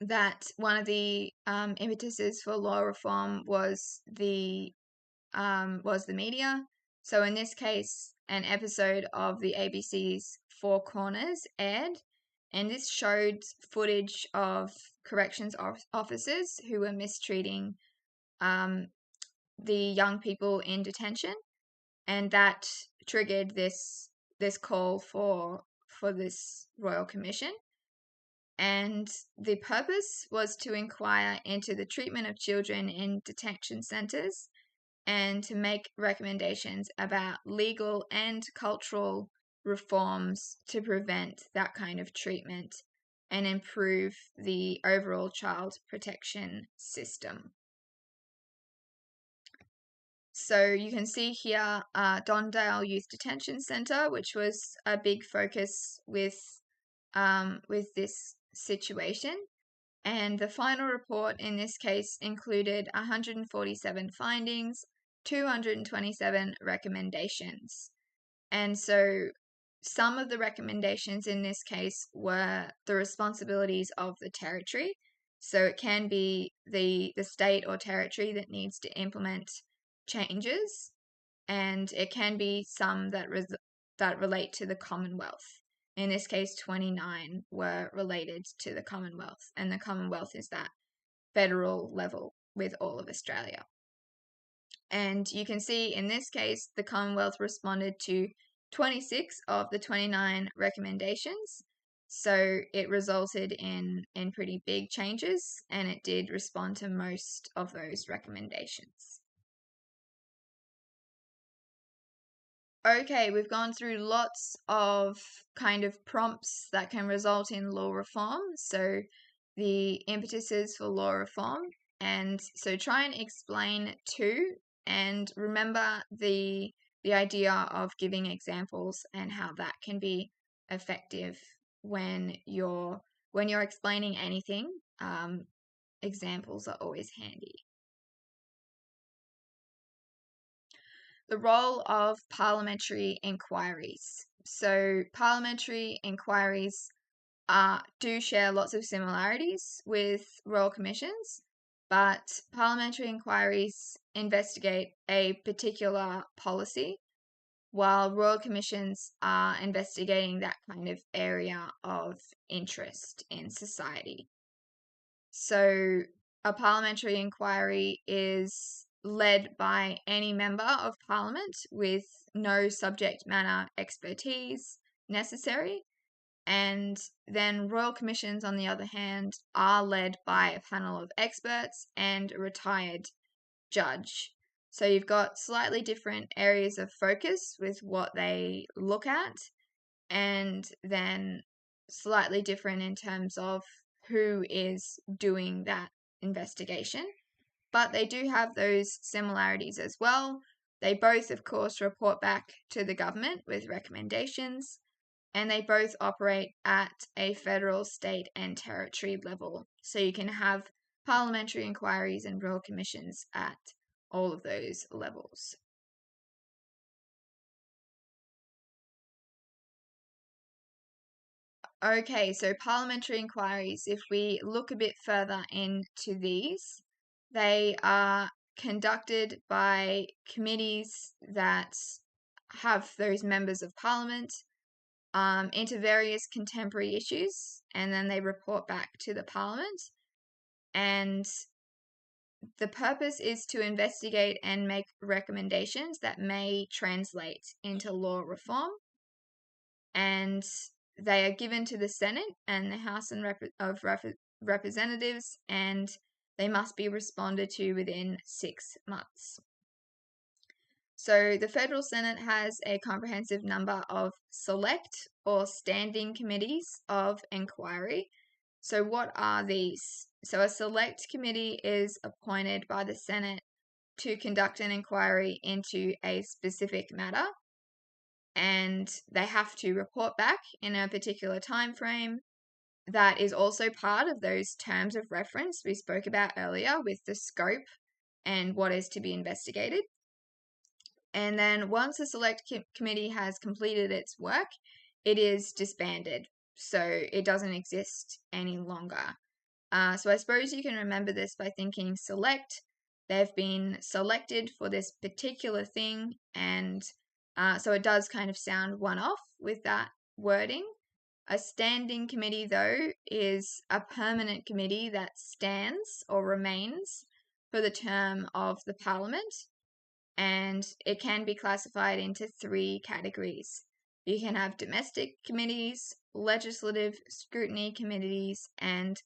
that one of the impetuses for law reform was the media. So in this case, an episode of the ABC's Four Corners aired, and this showed footage of corrections officers who were mistreating the young people in detention, and that triggered this call for this royal commission. And the purpose was to inquire into the treatment of children in detention centres and to make recommendations about legal and cultural reforms to prevent that kind of treatment and improve the overall child protection system. So you can see here Dondale Youth Detention Centre, which was a big focus with this situation. And the final report in this case included 147 findings, 227 recommendations. And so some of the recommendations in this case were the responsibilities of the territory. So it can be the state or territory that needs to implement changes, and it can be some that relate to the Commonwealth. In this case, 29 were related to the Commonwealth, and the Commonwealth is that federal level with all of Australia. And you can see in this case, the Commonwealth responded to 26 of the 29 recommendations. So it resulted in pretty big changes, and it did respond to most of those recommendations. Okay, we've gone through lots of kind of prompts that can result in law reform. So the impetuses for law reform. And so try and explain two, and remember the idea of giving examples and how that can be effective when you're explaining anything. Examples are always handy. The role of parliamentary inquiries. So parliamentary inquiries do share lots of similarities with royal commissions, but parliamentary inquiries investigate a particular policy, while royal commissions are investigating that kind of area of interest in society. So a parliamentary inquiry is led by any member of parliament with no subject matter expertise necessary. And then royal commissions, on the other hand, are led by a panel of experts and a retired judge. So you've got slightly different areas of focus with what they look at, and then slightly different in terms of who is doing that investigation. But they do have those similarities as well. They both, of course, report back to the government with recommendations, and they both operate at a federal, state, and territory level. So you can have parliamentary inquiries and royal commissions at all of those levels. Okay, so parliamentary inquiries, if we look a bit further into these, they are conducted by committees that have those members of parliament into various contemporary issues, and then they report back to the parliament. And the purpose is to investigate and make recommendations that may translate into law reform. And they are given to the Senate and the House of Representatives, and they must be responded to within 6 months. So the Federal Senate has a comprehensive number of select or standing committees of inquiry. So what are these? So a select committee is appointed by the Senate to conduct an inquiry into a specific matter, and they have to report back in a particular time frame. That is also part of those terms of reference we spoke about earlier with the scope and what is to be investigated. And then once the select committee has completed its work, it is disbanded. So it doesn't exist any longer. So I suppose you can remember this by thinking select. They've been selected for this particular thing, and so it does kind of sound one-off with that wording. A standing committee, though, is a permanent committee that stands or remains for the term of the parliament, and it can be classified into 3 categories. You can have domestic committees, legislative scrutiny committees, and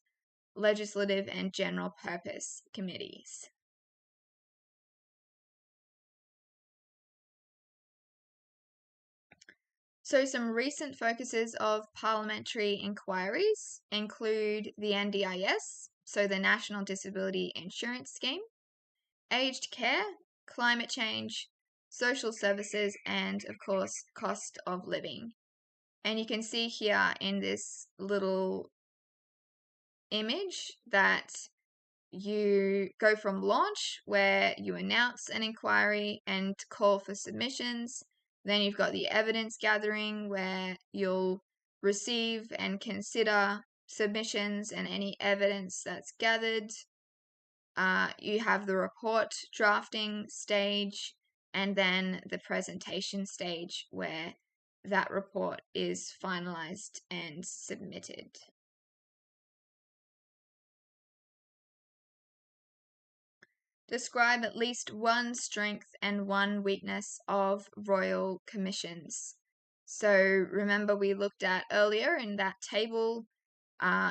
legislative and general purpose committees. So some recent focuses of parliamentary inquiries include the NDIS, so the National Disability Insurance Scheme, aged care, climate change, social services, and of course, cost of living. And you can see here in this little image that you go from launch, where you announce an inquiry and call for submissions. Then you've got the evidence gathering, where you'll receive and consider submissions and any evidence that's gathered. You have the report drafting stage, and then the presentation stage, where that report is finalized and submitted. Describe at least one strength and one weakness of royal commissions. So remember, we looked at earlier in that table,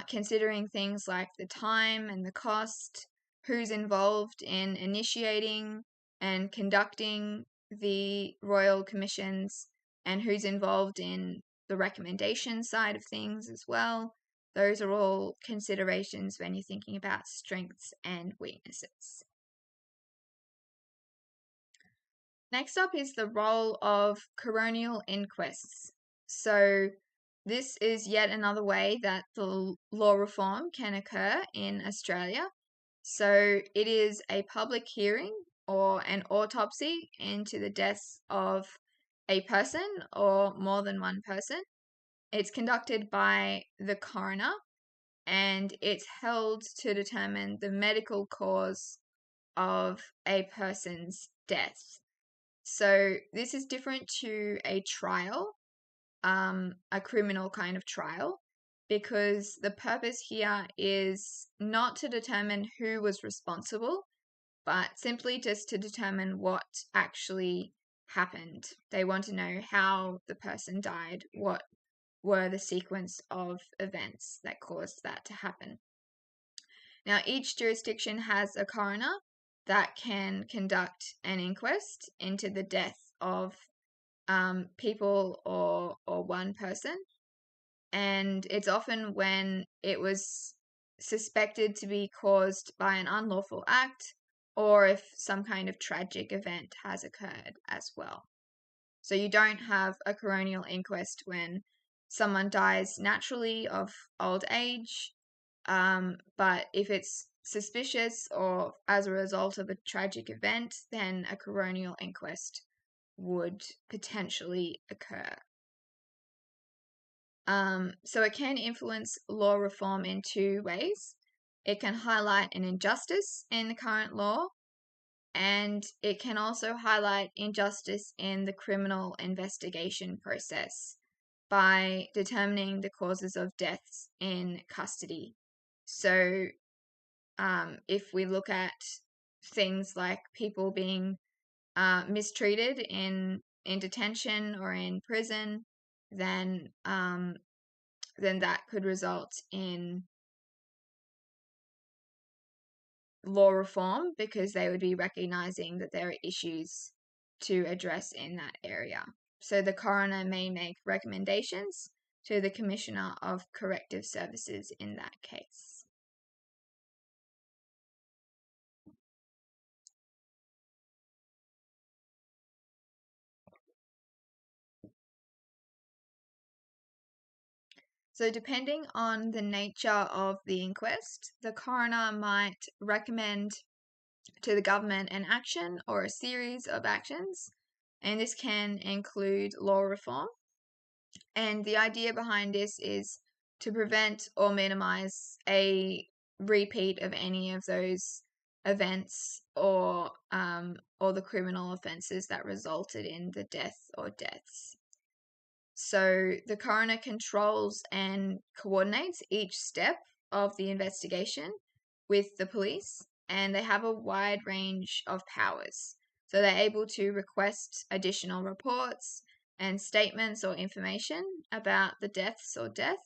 considering things like the time and the cost, who's involved in initiating and conducting the royal commissions, and who's involved in the recommendation side of things as well. Those are all considerations when you're thinking about strengths and weaknesses. Next up is the role of coronial inquests. So this is yet another way that the law reform can occur in Australia. So it is a public hearing or an autopsy into the deaths of a person or more than one person. It's conducted by the coroner, and it's held to determine the medical cause of a person's death. So this is different to a trial, a criminal kind of trial, because the purpose here is not to determine who was responsible, but simply just to determine what actually happened. They want to know how the person died, what were the sequence of events that caused that to happen. Now, each jurisdiction has a coroner that can conduct an inquest into the death of people or one person. And it's often when it was suspected to be caused by an unlawful act, or if some kind of tragic event has occurred as well. So you don't have a coronial inquest when someone dies naturally of old age, but if it's suspicious or as a result of a tragic event, then a coronial inquest would potentially occur. So it can influence law reform in two ways. It can highlight an injustice in the current law, and it can also highlight injustice in the criminal investigation process by determining the causes of deaths in custody. So if we look at things like people being mistreated in detention or in prison, then that could result in law reform, because they would be recognizing that there are issues to address in that area. So the coroner may make recommendations to the Commissioner of Corrective Services in that case. So depending on the nature of the inquest, the coroner might recommend to the government an action or a series of actions, and this can include law reform. And the idea behind this is to prevent or minimize a repeat of any of those events or the criminal offences that resulted in the death or deaths. So the coroner controls and coordinates each step of the investigation with the police, and they have a wide range of powers. So they're able to request additional reports and statements or information about the deaths or death,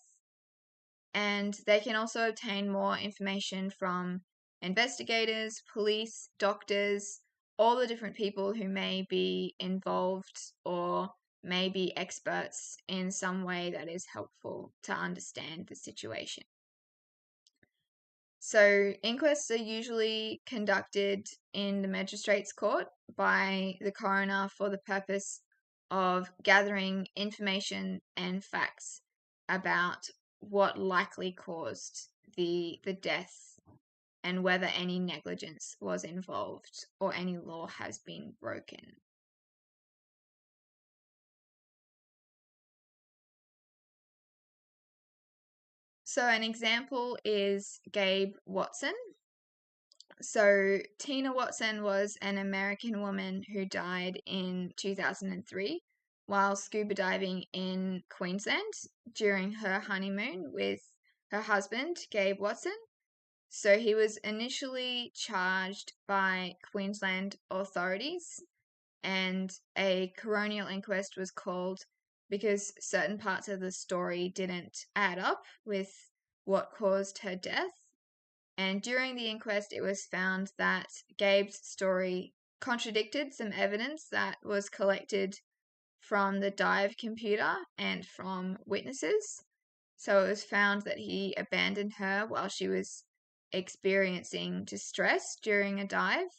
and they can also obtain more information from investigators, police, doctors, all the different people who may be involved or may be experts in some way that is helpful to understand the situation. So inquests are usually conducted in the magistrate's court by the coroner for the purpose of gathering information and facts about what likely caused the death and whether any negligence was involved or any law has been broken. So an example is Gabe Watson. So Tina Watson was an American woman who died in 2003 while scuba diving in Queensland during her honeymoon with her husband, Gabe Watson. So he was initially charged by Queensland authorities, and a coronial inquest was called because certain parts of the story didn't add up with what caused her death. And during the inquest, it was found that Gabe's story contradicted some evidence that was collected from the dive computer and from witnesses. So it was found that he abandoned her while she was experiencing distress during a dive,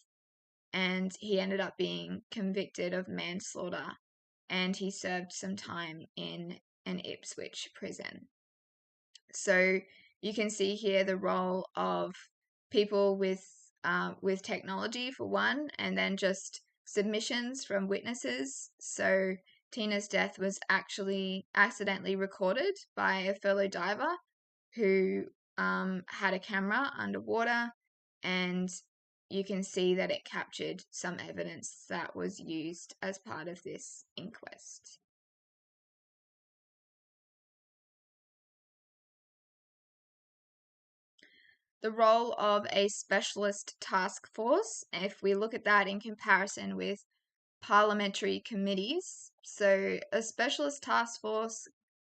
and he ended up being convicted of manslaughter, and he served some time in an Ipswich prison. So you can see here the role of people with technology for one, and then just submissions from witnesses. So Tina's death was actually accidentally recorded by a fellow diver who had a camera underwater, and you can see that it captured some evidence that was used as part of this inquest. The role of a specialist task force, if we look at that in comparison with parliamentary committees, so a specialist task force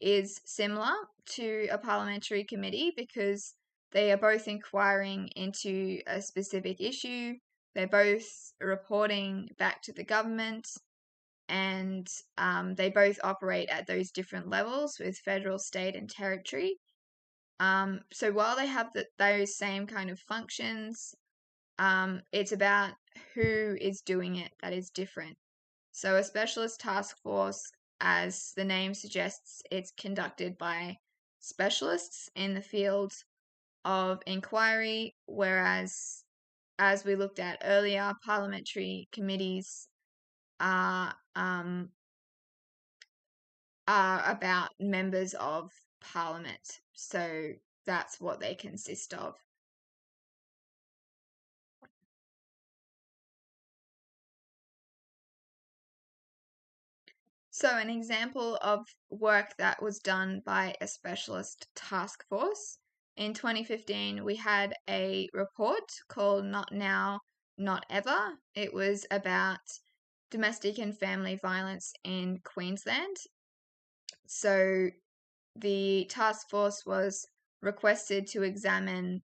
is similar to a parliamentary committee because they are both inquiring into a specific issue, they're both reporting back to the government, and they both operate at those different levels with federal, state, and territory. So while they have those same kind of functions, it's about who is doing it that is different. So a specialist task force, as the name suggests, it's conducted by specialists in the field of inquiry, whereas, as we looked at earlier, parliamentary committees are about members of parliament. So that's what they consist of. So an example of work that was done by a specialist task force. In 2015, we had a report called Not Now, Not Ever. It was about domestic and family violence in Queensland. So the task force was requested to examine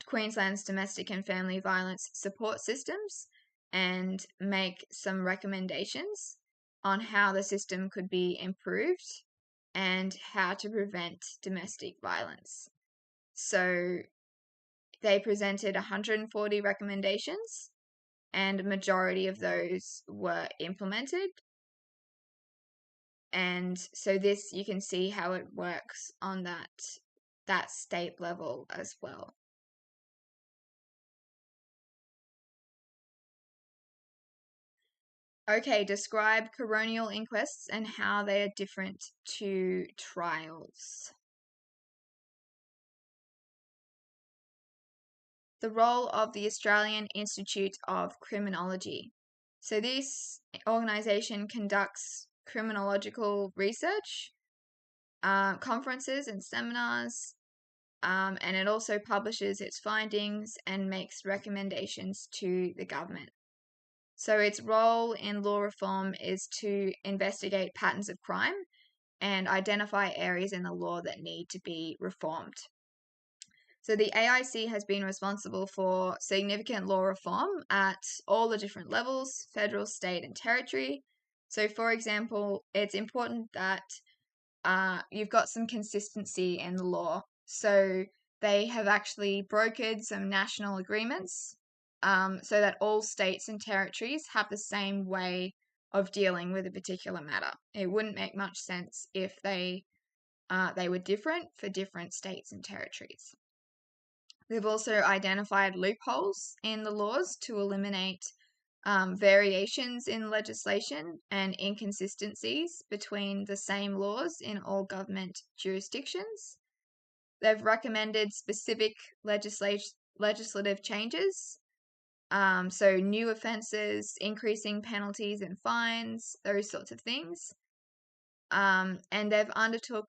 Queensland's domestic and family violence support systems and make some recommendations on how the system could be improved and how to prevent domestic violence. So they presented 140 recommendations, and a majority of those were implemented. And so this, you can see how it works on that state level as well. Okay, describe coronial inquests and how they are different to trials. The role of the Australian Institute of Criminology. So this organisation conducts criminological research, conferences and seminars, and it also publishes its findings and makes recommendations to the government. So its role in law reform is to investigate patterns of crime and identify areas in the law that need to be reformed. So the AIC has been responsible for significant law reform at all the different levels, federal, state, and territory. So for example, it's important that you've got some consistency in the law. So they have actually brokered some national agreements so that all states and territories have the same way of dealing with a particular matter. It wouldn't make much sense if they were different for different states and territories. They've also identified loopholes in the laws to eliminate variations in legislation and inconsistencies between the same laws in all government jurisdictions. they've recommended specific legislative changes. So new offences, increasing penalties and fines, those sorts of things. And they've undertook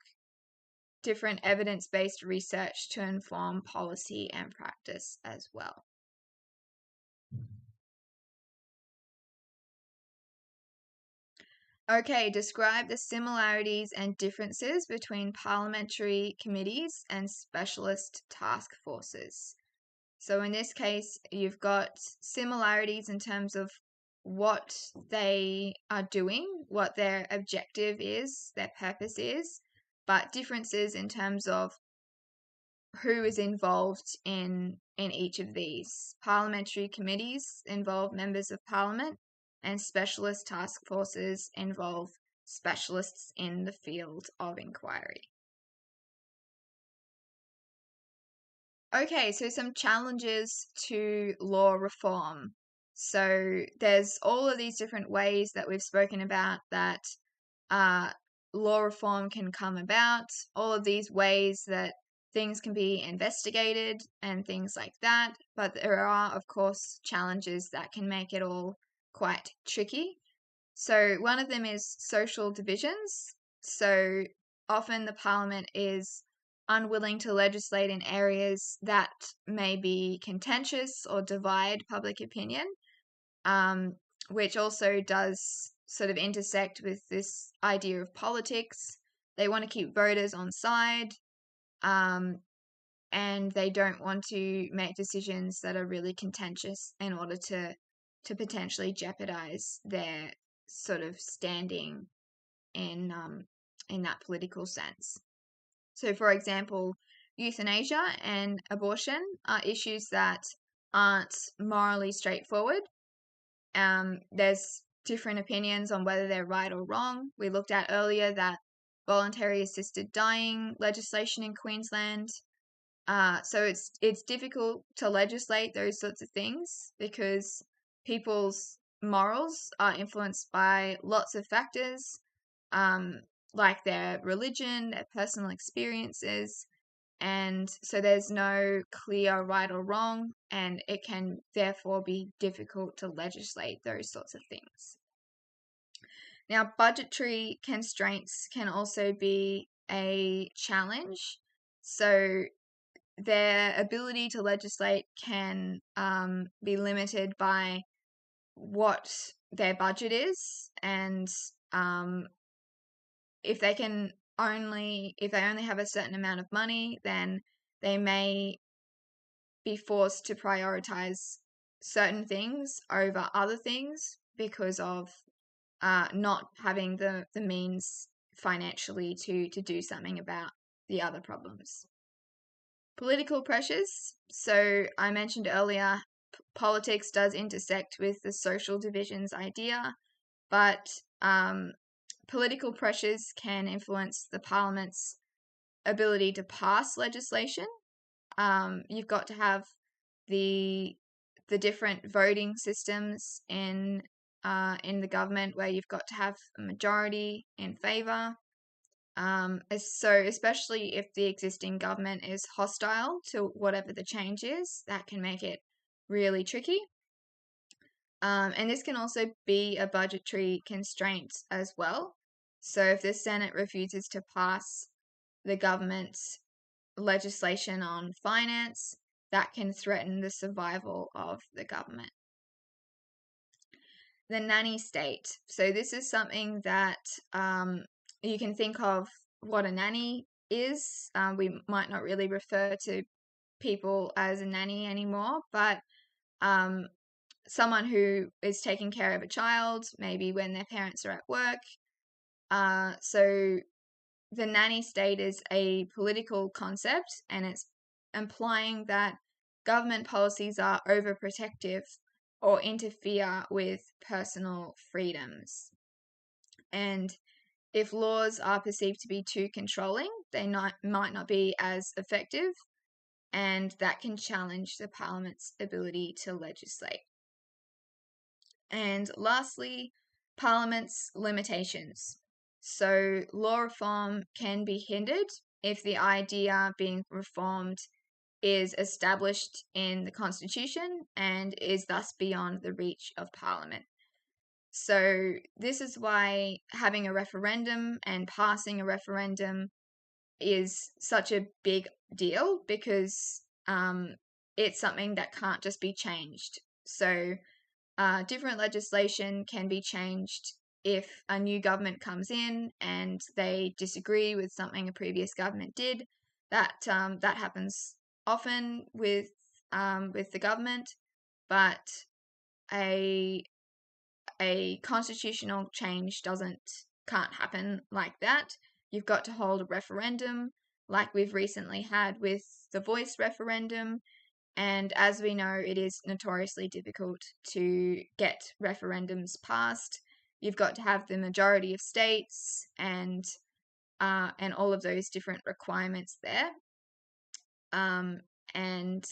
different evidence-based research to inform policy and practice as well. Okay, describe the similarities and differences between parliamentary committees and specialist task forces. So in this case, you've got similarities in terms of what they are doing, what their objective is, their purpose is, but differences in terms of who is involved in each of these. Parliamentary committees involve members of parliament, and specialist task forces involve specialists in the field of inquiry. Okay, so some challenges to law reform. So there's all of these different ways that we've spoken about that law reform can come about, all of these ways that things can be investigated and things like that. But there are, of course, challenges that can make it all quite tricky. So one of them is social divisions. So often the parliament is unwilling to legislate in areas that may be contentious or divide public opinion, which also does sort of intersect with this idea of politics. They want to keep voters on side, and they don't want to make decisions that are really contentious in order to potentially jeopardize their sort of standing in that political sense. So, for example, euthanasia and abortion are issues that aren't morally straightforward. There's different opinions on whether they're right or wrong. We looked at earlier that voluntary assisted dying legislation in Queensland. So it's difficult to legislate those sorts of things because people's morals are influenced by lots of factors, like their religion, their personal experiences, and so there's no clear right or wrong, and it can therefore be difficult to legislate those sorts of things. Now, budgetary constraints can also be a challenge. So their ability to legislate can be limited by what their budget is, and if they only have a certain amount of money, then they may be forced to prioritize certain things over other things because of not having the means financially to do something about the other problems. Political pressures. So I mentioned earlier, politics does intersect with the social divisions idea, but political pressures can influence the parliament's ability to pass legislation. You've got to have the different voting systems in the government where you've got to have a majority in favour. So especially if the existing government is hostile to whatever the change is, that can make it really tricky. And this can also be a budgetary constraint as well. So if the Senate refuses to pass the government's legislation on finance, that can threaten the survival of the government. The nanny state. So this is something that you can think of what a nanny is. We might not really refer to people as a nanny anymore, but someone who is taking care of a child, maybe when their parents are at work. So the nanny state is a political concept, and it's implying that government policies are overprotective or interfere with personal freedoms. And if laws are perceived to be too controlling, they might not be as effective, and that can challenge the Parliament's ability to legislate. And lastly, Parliament's limitations. So law reform can be hindered if the idea being reformed is established in the Constitution and is thus beyond the reach of Parliament. So this is why having a referendum and passing a referendum is such a big deal, because it's something that can't just be changed. So different legislation can be changed if a new government comes in and they disagree with something a previous government did. That happens often with the government, but a constitutional change can't happen like that. You've got to hold a referendum, like we've recently had with the voice referendum. And as we know, it is notoriously difficult to get referendums passed. You've got to have the majority of states and all of those different requirements there. And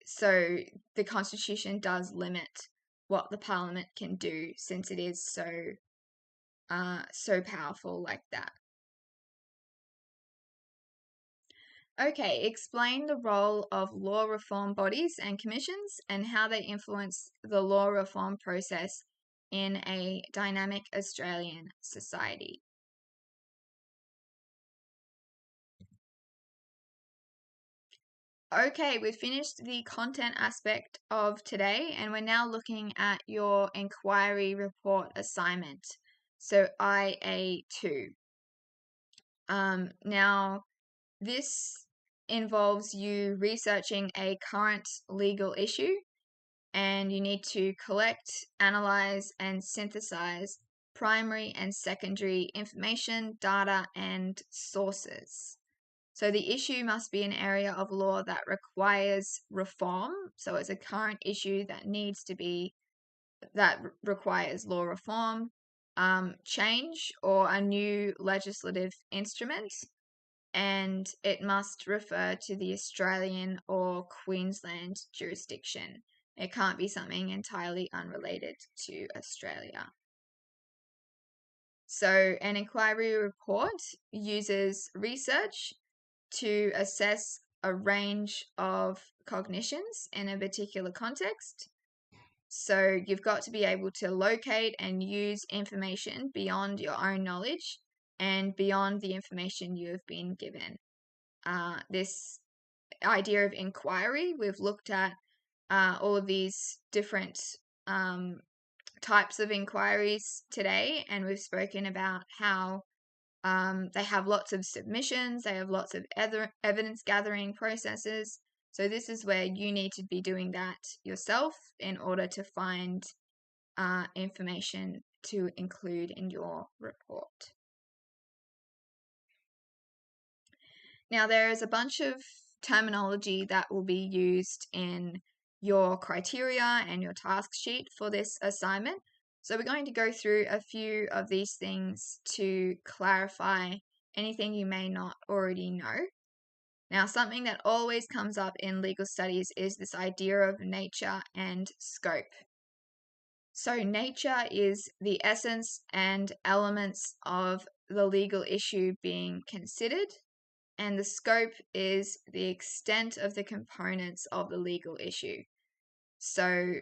so the Constitution does limit what the Parliament can do, since it is so powerful like that. Okay, explain the role of law reform bodies and commissions and how they influence the law reform process in a dynamic Australian society. Okay, we've finished the content aspect of today, and we're now looking at your inquiry report assignment, so IA2. Now, this involves you researching a current legal issue, and you need to collect, analyze, and synthesize primary and secondary information, data, and sources. So the issue must be an area of law that requires reform. So it's a current issue that requires law reform, change, or a new legislative instrument, and it must refer to the Australian or Queensland jurisdiction. It can't be something entirely unrelated to Australia. So an inquiry report uses research to assess a range of cognitions in a particular context. So you've got to be able to locate and use information beyond your own knowledge and beyond the information you have been given. This idea of inquiry, we've looked at all of these different types of inquiries today, and we've spoken about how they have lots of submissions, they have lots of evidence gathering processes. So this is where you need to be doing that yourself in order to find information to include in your report. Now, there is a bunch of terminology that will be used in your criteria and your task sheet for this assignment. So we're going to go through a few of these things to clarify anything you may not already know. Now, something that always comes up in legal studies is this idea of nature and scope. So nature is the essence and elements of the legal issue being considered, and the scope is the extent of the components of the legal issue. So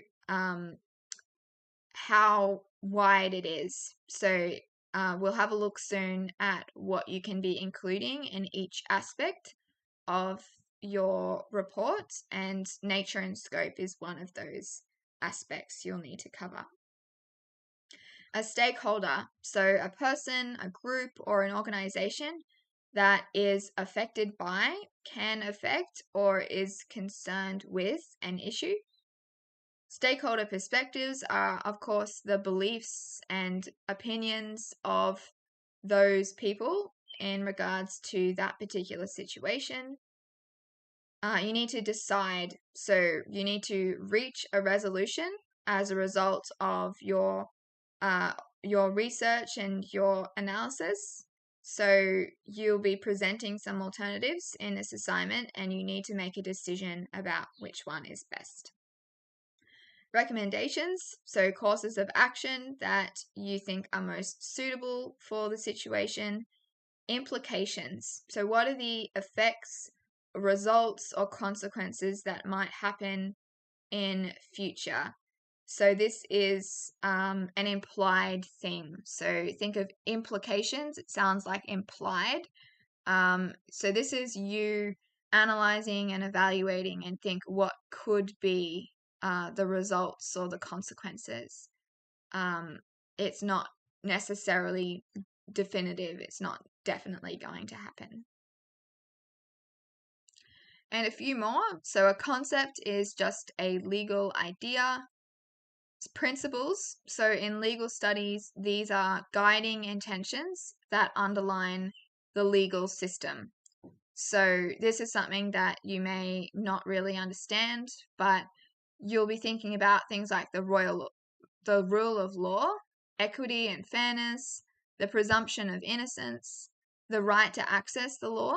how wide it is. So we'll have a look soon at what you can be including in each aspect of your report, and nature and scope is one of those aspects you'll need to cover. A stakeholder, so a person, a group, or an organization that is affected by, can affect, or is concerned with an issue. Stakeholder perspectives are, of course, the beliefs and opinions of those people in regards to that particular situation. You need to decide, so you need to reach a resolution as a result of your research and your analysis. So you'll be presenting some alternatives in this assignment, and you need to make a decision about which one is best. Recommendations, so courses of action that you think are most suitable for the situation. implications. So what are the effects, results, or consequences that might happen in future? So this is an implied thing. So think of implications. It sounds like implied. So this is you analyzing and evaluating and think what could be the results or the consequences. It's not necessarily definitive. It's not definitely going to happen. And a few more. So a concept is just a legal idea. Principles. So in legal studies, these are guiding intentions that underline the legal system. So this is something that you may not really understand, but you'll be thinking about things like the rule of law, equity and fairness, the presumption of innocence, the right to access the law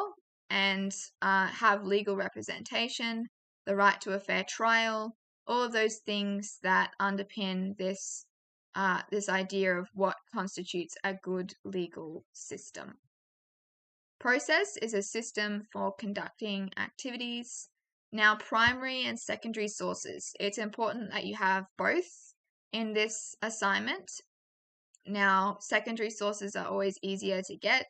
and have legal representation, the right to a fair trial, all of those things that underpin this idea of what constitutes a good legal system. Process is a system for conducting activities. Now, primary and secondary sources. It's important that you have both in this assignment. Now, secondary sources are always easier to get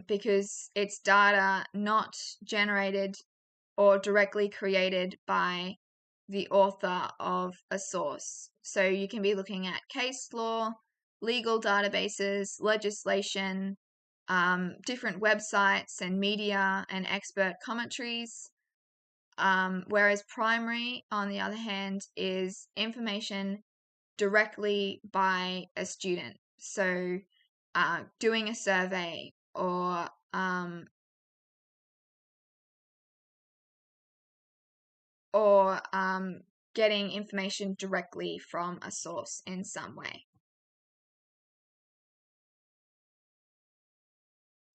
because it's data not generated or directly created by the author of a source. So you can be looking at case law, legal databases, legislation, different websites and media and expert commentaries. Whereas primary, on the other hand, is information directly by a student. So doing a survey or getting information directly from a source in some way.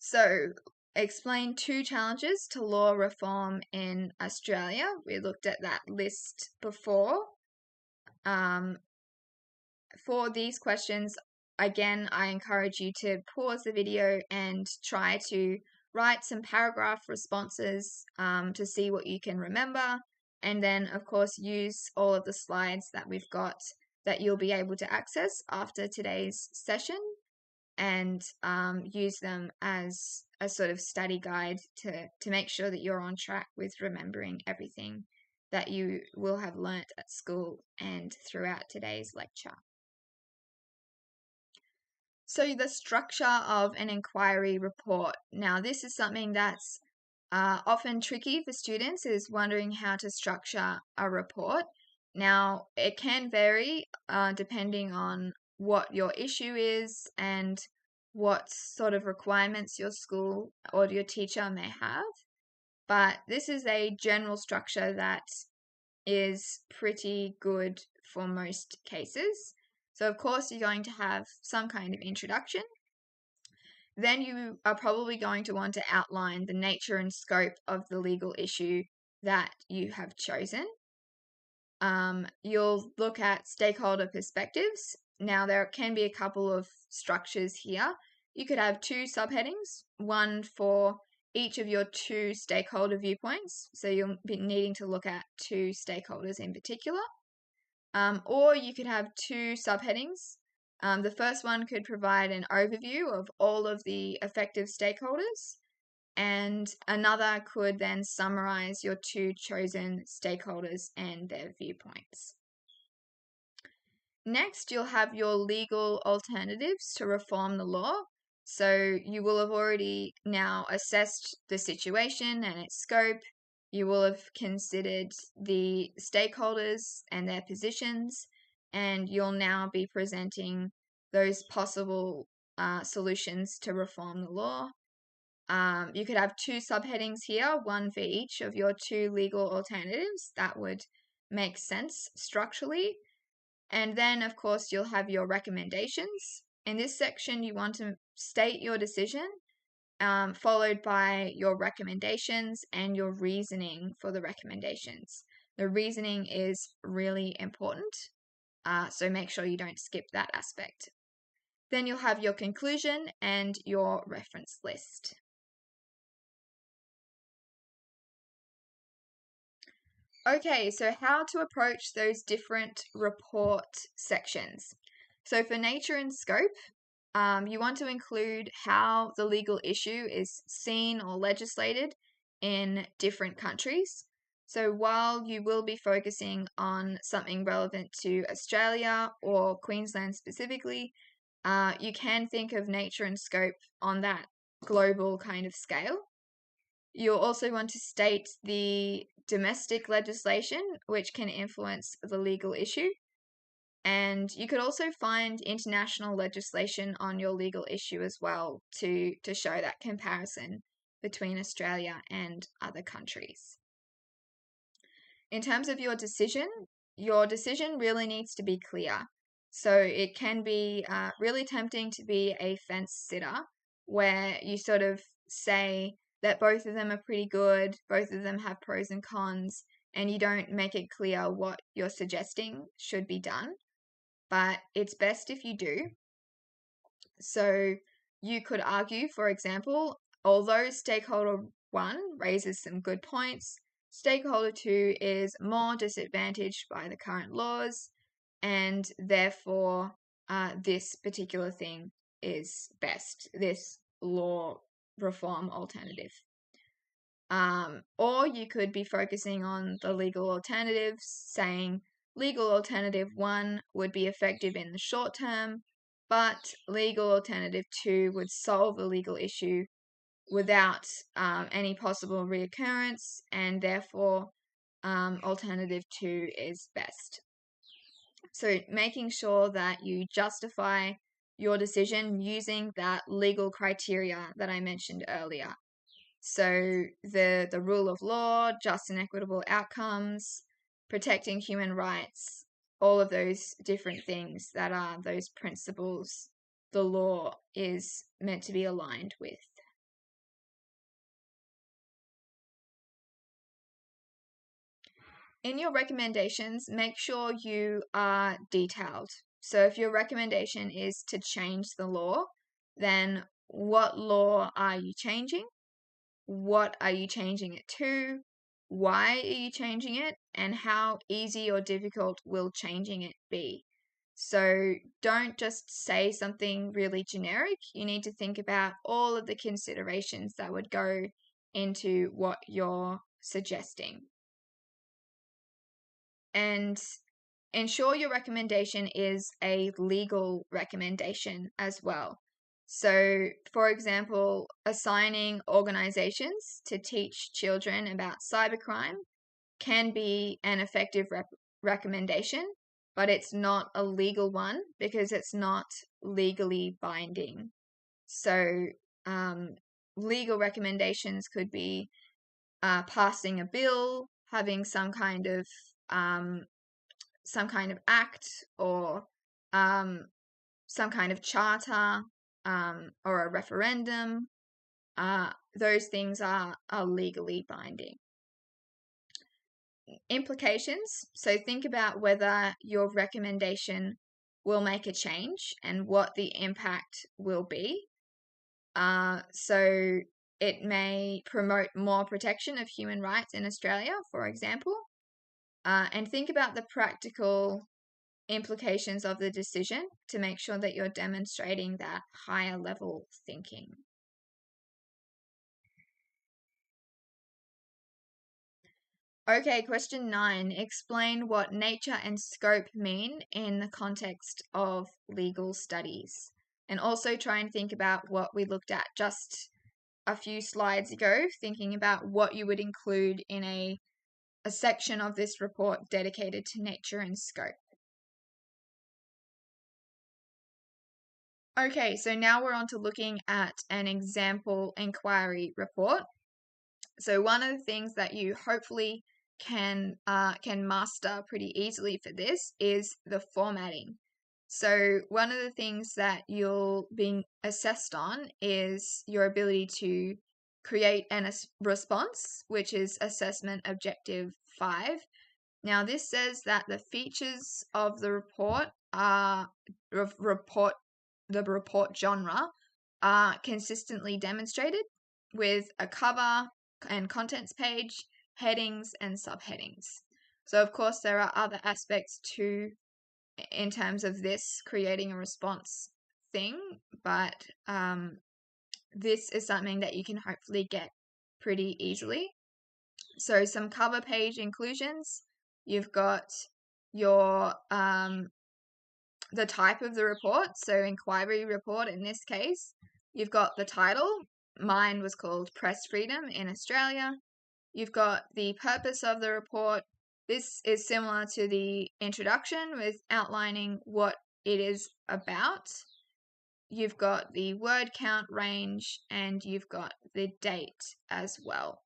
So, explain 2 challenges to law reform in Australia. We looked at that list before. For these questions, again, I encourage you to pause the video and try to write some paragraph responses to see what you can remember. And then, of course, use all of the slides that we've got that you'll be able to access after today's session and use them as a sort of study guide to make sure that you're on track with remembering everything that you will have learnt at school and throughout today's lecture. So the structure of an inquiry report. Now, this is something that's often tricky for students, is wondering how to structure a report. Now, it can vary depending on what your issue is and what sort of requirements your school or your teacher may have. But this is a general structure that is pretty good for most cases. So, of course, you're going to have some kind of introduction. Then you are probably going to want to outline the nature and scope of the legal issue that you have chosen. You'll look at stakeholder perspectives. Now, there can be a couple of structures here. You could have 2 subheadings, one for each of your 2 stakeholder viewpoints. So you'll be needing to look at 2 stakeholders in particular. Or you could have 2 subheadings. The first one could provide an overview of all of the effective stakeholders, and another could then summarize your 2 chosen stakeholders and their viewpoints. Next, you'll have your legal alternatives to reform the law. So you will have already now assessed the situation and its scope. You will have considered the stakeholders and their positions, and you'll now be presenting those possible solutions to reform the law. You could have 2 subheadings here, one for each of your 2 legal alternatives. That would make sense structurally. And then, of course, you'll have your recommendations. In this section, you want to state your decision, followed by your recommendations and your reasoning for the recommendations. The reasoning is really important, so make sure you don't skip that aspect. Then you'll have your conclusion and your reference list. Okay, so how to approach those different report sections. So for nature and scope, you want to include how the legal issue is seen or legislated in different countries. So while you will be focusing on something relevant to Australia or Queensland specifically, you can think of nature and scope on that global kind of scale. You'll also want to state the domestic legislation which can influence the legal issue. And you could also find international legislation on your legal issue as well to show that comparison between Australia and other countries. In terms of your decision really needs to be clear. So it can be really tempting to be a fence sitter where you sort of say that both of them are pretty good, both of them have pros and cons, and you don't make it clear what you're suggesting should be done. But it's best if you do. So you could argue, for example, although stakeholder 1 raises some good points, stakeholder 2 is more disadvantaged by the current laws, and therefore this particular thing is best, this law reform alternative. Or you could be focusing on the legal alternatives, saying legal alternative 1 would be effective in the short term, but legal alternative 2 would solve the legal issue without any possible reoccurrence, and therefore alternative 2 is best. So making sure that you justify your decision using that legal criteria that I mentioned earlier. So the rule of law, just and equitable outcomes, protecting human rights, all of those different things that are those principles the law is meant to be aligned with. In your recommendations, make sure you are detailed. So if your recommendation is to change the law, then what law are you changing? What are you changing it to? Why are you changing it? And how easy or difficult will changing it be? So don't just say something really generic. You need to think about all of the considerations that would go into what you're suggesting. And ensure your recommendation is a legal recommendation as well. So, for example, assigning organizations to teach children about cybercrime can be an effective recommendation, but it's not a legal one because it's not legally binding. So, legal recommendations could be passing a bill, having some kind of act or some kind of charter or a referendum. Those things are legally binding. Implications. So think about whether your recommendation will make a change and what the impact will be. So it may promote more protection of human rights in Australia, for example. And think about the practical implications of the decision to make sure that you're demonstrating that higher level thinking. Okay, question 9. Explain what nature and scope mean in the context of legal studies. And also try and think about what we looked at just a few slides ago, thinking about what you would include in a section of this report dedicated to nature and scope. Okay, so now we're on to looking at an example inquiry report. So one of the things that you hopefully can master pretty easily for this is the formatting. So one of the things that you'll be assessed on is your ability to create a response, which is assessment objective 5. Now this says that the features of the report are report the report genre are consistently demonstrated with a cover and contents page, headings, and subheadings. So, of course, there are other aspects too in terms of this creating a response thing, but this is something that you can hopefully get pretty easily. So some cover page inclusions, you've got your the type of the report, so inquiry report in this case. You've got the title, mine was called Press Freedom in Australia. You've got the purpose of the report. This is similar to the introduction with outlining what it is about. You've got the word count range, and you've got the date as well.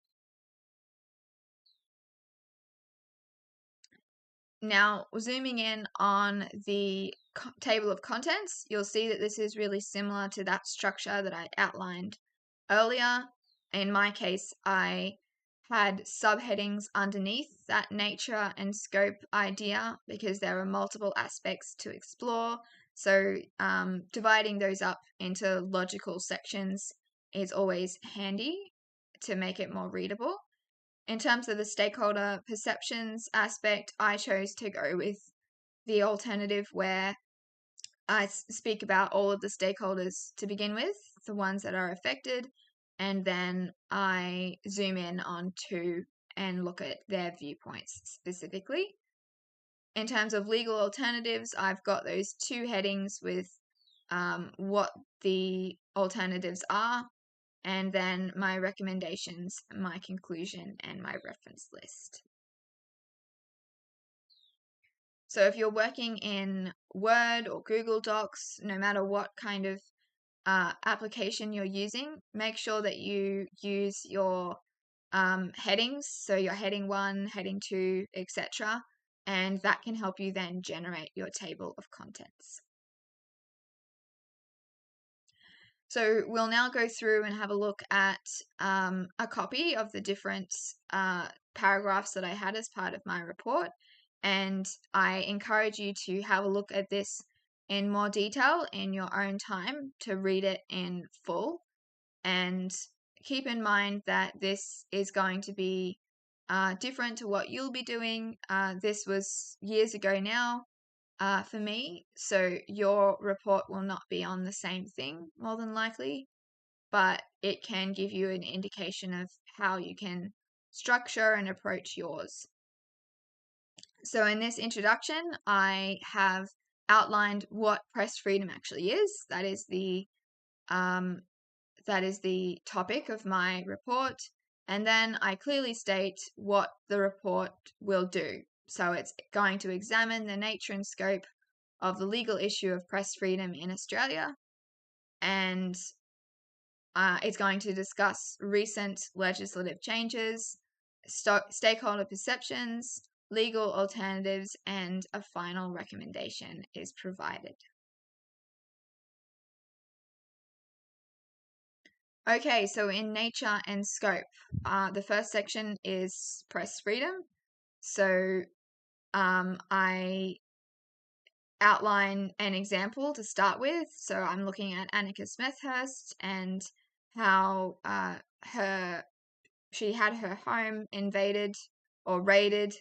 Now, zooming in on the table of contents, you'll see that this is really similar to that structure that I outlined earlier. In my case, I had subheadings underneath that nature and scope idea because there are multiple aspects to explore. So dividing those up into logical sections is always handy to make it more readable. In terms of the stakeholder perceptions aspect, I chose to go with the alternative where I speak about all of the stakeholders to begin with, the ones that are affected, and then I zoom in on two and look at their viewpoints specifically. In terms of legal alternatives, I've got those two headings with what the alternatives are, and then my recommendations, my conclusion, and my reference list. So if you're working in Word or Google Docs, no matter what kind of application you're using, make sure that you use your headings, so your heading 1, heading 2, etc., and that can help you then generate your table of contents. So we'll now go through and have a look at a copy of the different paragraphs that I had as part of my report, and I encourage you to have a look at this in more detail in your own time to read it in full, and keep in mind that this is going to be different to what you'll be doing. This was years ago now for me, so your report will not be on the same thing more than likely, but it can give you an indication of how you can structure and approach yours. So in this introduction, I have outlined what press freedom actually is. That is the topic of my report. And then I clearly state what the report will do. So it's going to examine the nature and scope of the legal issue of press freedom in Australia, and it's going to discuss recent legislative changes, stakeholder perceptions, legal alternatives, and a final recommendation is provided. Okay, so in nature and scope, the first section is press freedom. So I outline an example to start with. So I'm looking at Annika Smethurst and how she had her home invaded or raided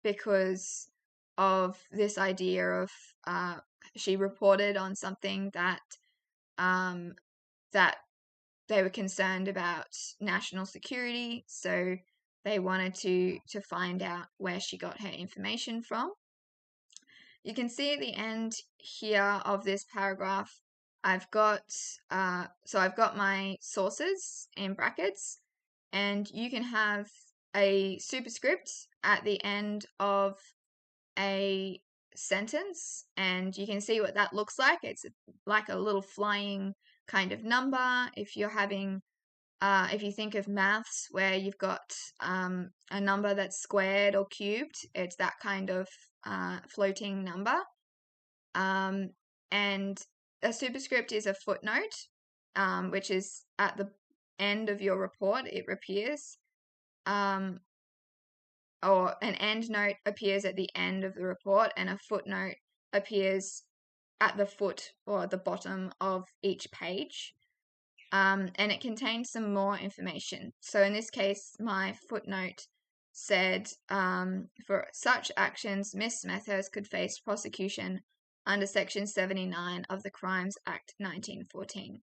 because of this idea of she reported on something that that they were concerned about national security, so they wanted to find out where she got her information from. You can see at the end here of this paragraph, I've got my sources in brackets, and you can have a superscript at the end of a sentence, and you can see what that looks like. It's like a little flying kind of number. If you're having if you think of maths where you've got a number that's squared or cubed, it's that kind of floating number. And a superscript is a footnote, which is at the end of your report. It appears, or an end note appears at the end of the report, and a footnote appears at the foot or the bottom of each page. And it contains some more information. So in this case, my footnote said, for such actions, Miss Smethurst could face prosecution under Section 79 of the Crimes Act 1914.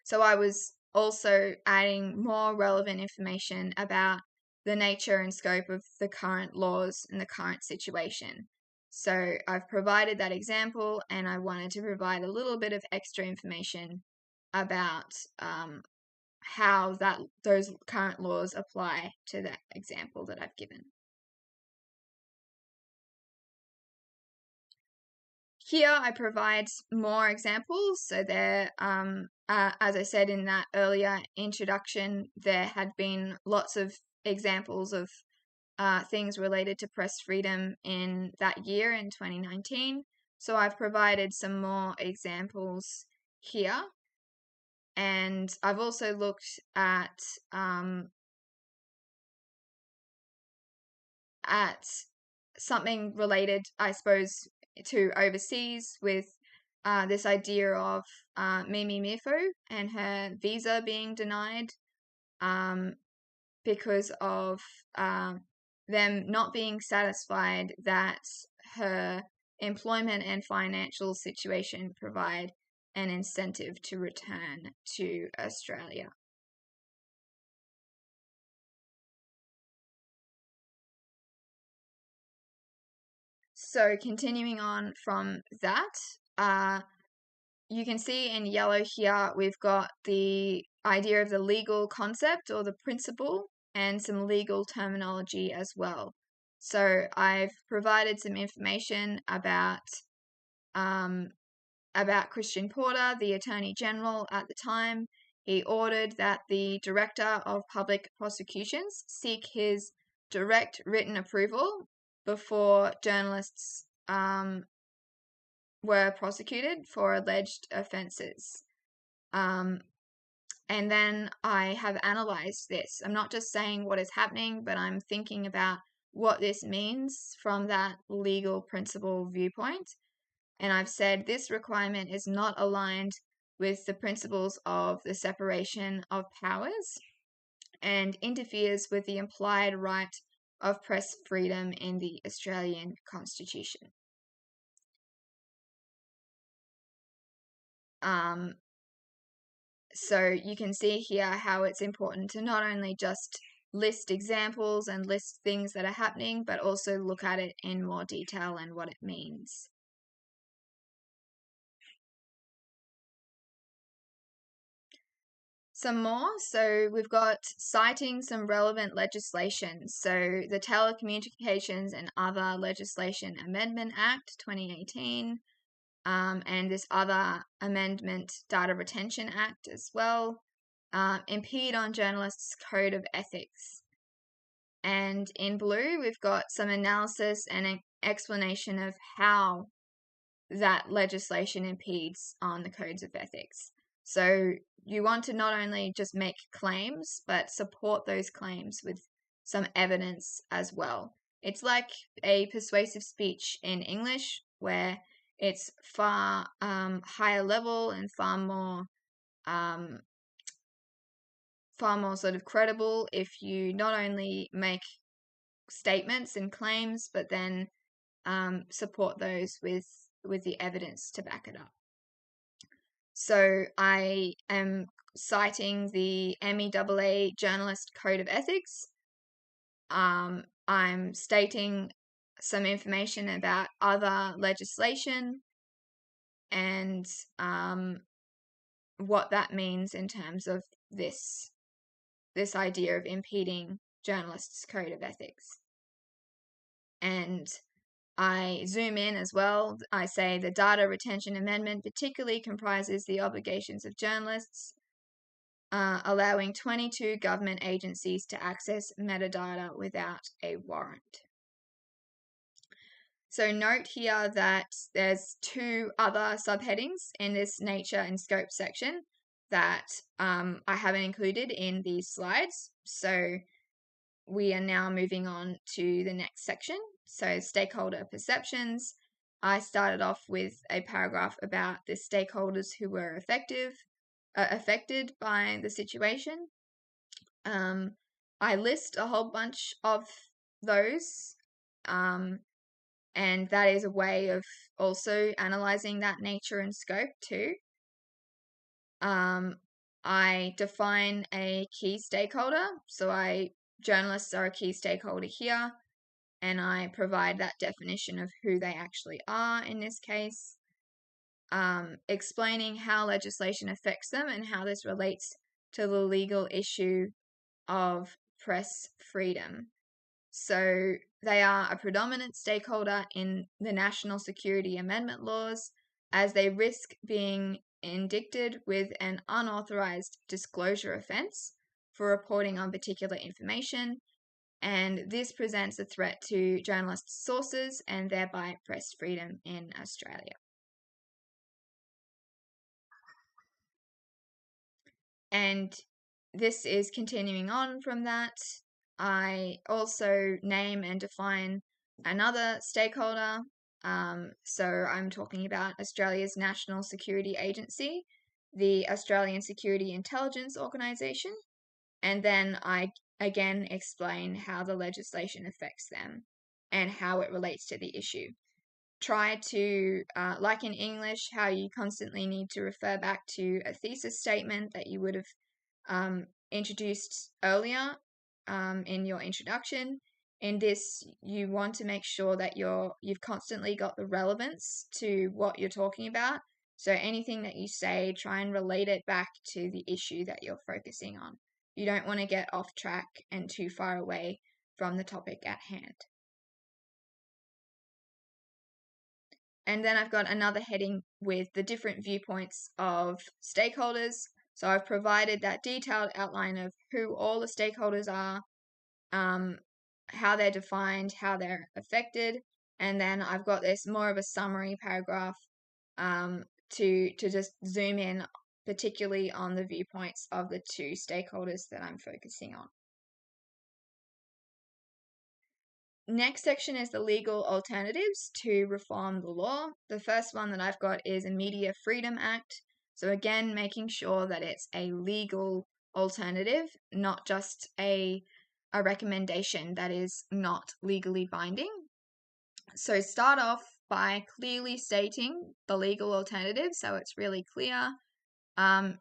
So I was also adding more relevant information about the nature and scope of the current laws and the current situation. So I've provided that example, and I wanted to provide a little bit of extra information about how those current laws apply to that example that I've given. Here I provide more examples. So there, as I said in that earlier introduction, there had been lots of examples of things related to press freedom in that year in 2019. So I've provided some more examples here. And I've also looked at something related, I suppose, to overseas with this idea of Mimi Mifo and her visa being denied because of them not being satisfied that her employment and financial situation provide an incentive to return to Australia. So continuing on from that, you can see in yellow here, we've got the idea of the legal concept or the principle and some legal terminology as well. So I've provided some information about Christian Porter, the Attorney General at the time. He ordered that the Director of Public Prosecutions seek his direct written approval before journalists were prosecuted for alleged offences. And then I have analysed this. I'm not just saying what is happening, but I'm thinking about what this means from that legal principle viewpoint. And I've said this requirement is not aligned with the principles of the separation of powers and interferes with the implied right of press freedom in the Australian Constitution. So you can see here how it's important to not only just list examples and list things that are happening, but also look at it in more detail and what it means. Some more. So we've got citing some relevant legislation. So the Telecommunications and Other Legislation Amendment Act 2018, and this other amendment, Data Retention Act as well, impede on journalists' code of ethics. And in blue, we've got some analysis and an explanation of how that legislation impedes on the codes of ethics. So you want to not only just make claims, but support those claims with some evidence as well. It's like a persuasive speech in English, where it's far higher level and far more sort of credible if you not only make statements and claims, but then support those with the evidence to back it up. So I am citing the MEAA Journalist Code of Ethics. I'm stating some information about other legislation and what that means in terms of this idea of impeding journalists' code of ethics. And I zoom in as well. I say the Data Retention Amendment particularly comprises the obligations of journalists, allowing 22 government agencies to access metadata without a warrant. So note here that there's two other subheadings in this nature and scope section that I haven't included in these slides. So we are now moving on to the next section. So stakeholder perceptions. I started off with a paragraph about the stakeholders who were affected by the situation. I list a whole bunch of those, and that is a way of also analyzing that nature and scope too. I define a key stakeholder, so journalists are a key stakeholder here, and I provide that definition of who they actually are in this case, explaining how legislation affects them and how this relates to the legal issue of press freedom. So they are a predominant stakeholder in the national security amendment laws, as they risk being indicted with an unauthorized disclosure offense for reporting on particular information, and this presents a threat to journalists' sources and thereby press freedom in Australia. And this is continuing on from that. I also name and define another stakeholder. So I'm talking about Australia's National Security Agency, the Australian Security Intelligence Organisation, and then I again explain how the legislation affects them and how it relates to the issue. Try to, like in English, how you constantly need to refer back to a thesis statement that you would have introduced earlier in your introduction. In this, you want to make sure that you've constantly got the relevance to what you're talking about. So anything that you say, try and relate it back to the issue that you're focusing on. You don't want to get off track and too far away from the topic at hand. And then I've got another heading with the different viewpoints of stakeholders. So I've provided that detailed outline of who all the stakeholders are, how they're defined, how they're affected, and then I've got this more of a summary paragraph to just zoom in particularly on the viewpoints of the two stakeholders that I'm focusing on. Next section is the legal alternatives to reform the law. The first one that I've got is a Media Freedom Act. So again, making sure that it's a legal alternative, not just a recommendation that is not legally binding. So start off by clearly stating the legal alternative so it's really clear.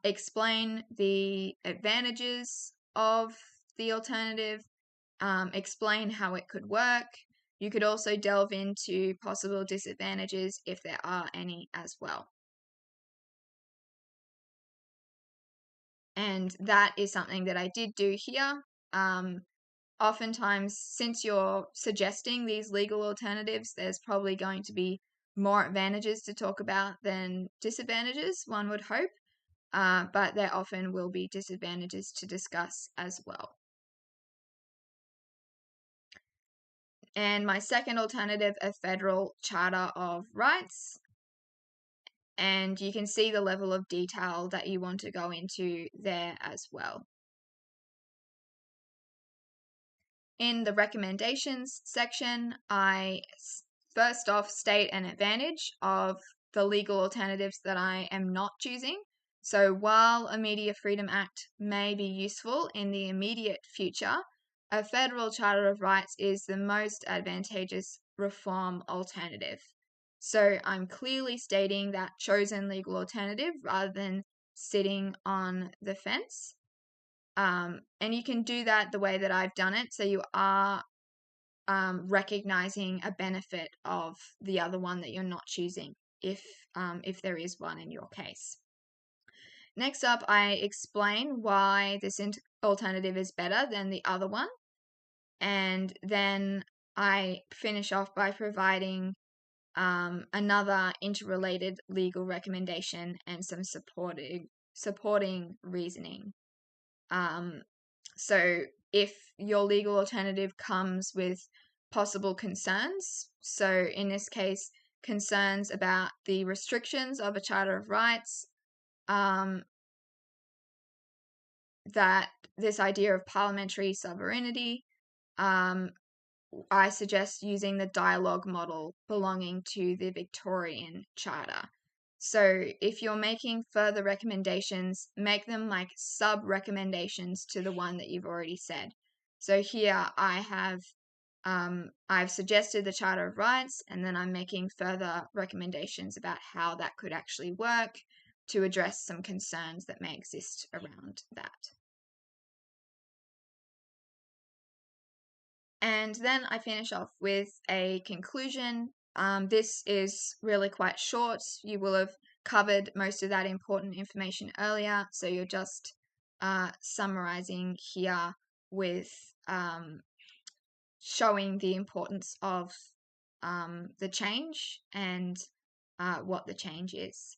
Explain the advantages of the alternative. Explain how it could work. You could also delve into possible disadvantages if there are any as well. And that is something that I did do here. Oftentimes, since you're suggesting these legal alternatives, there's probably going to be more advantages to talk about than disadvantages, one would hope. But there often will be disadvantages to discuss as well. And my second alternative, a federal charter of rights. And you can see the level of detail that you want to go into there as well. In the recommendations section, I first off state an advantage of the legal alternatives that I am not choosing. So while a Media Freedom Act may be useful in the immediate future, a federal charter of rights is the most advantageous reform alternative. So I'm clearly stating that chosen legal alternative rather than sitting on the fence. And you can do that the way that I've done it. So you are recognizing a benefit of the other one that you're not choosing, if there is one in your case. Next up, I explain why this alternative is better than the other one. And then I finish off by providing another interrelated legal recommendation and some supporting reasoning. So if your legal alternative comes with possible concerns, so in this case, concerns about the restrictions of a Charter of Rights, that this idea of parliamentary sovereignty, I suggest using the dialogue model belonging to the Victorian Charter. So if you're making further recommendations, make them like sub-recommendations to the one that you've already said. So here I've suggested the Charter of Rights, and then I'm making further recommendations about how that could actually work to address some concerns that may exist around that. And then I finish off with a conclusion. This is really quite short. You will have covered most of that important information earlier, so you're just summarizing here with showing the importance of the change and what the change is.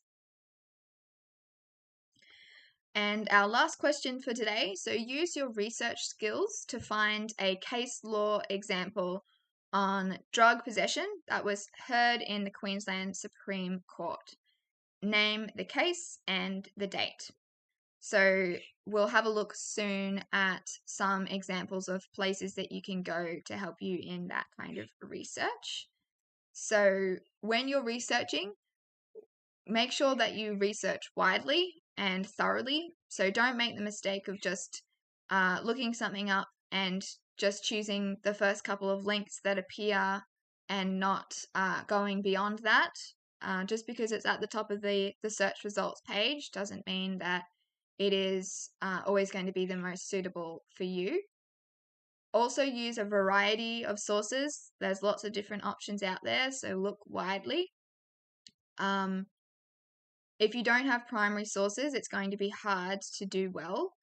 And our last question for today, so use your research skills to find a case law example on drug possession that was heard in the Queensland Supreme Court. Name the case and the date. So we'll have a look soon at some examples of places that you can go to help you in that kind of research. So when you're researching, make sure that you research widely and thoroughly. So don't make the mistake of just looking something up and just choosing the first couple of links that appear and not going beyond that. Just because it's at the top of the search results page doesn't mean that it is always going to be the most suitable for you. Also use a variety of sources. There's lots of different options out there, so look widely. If you don't have primary sources, it's going to be hard to do well.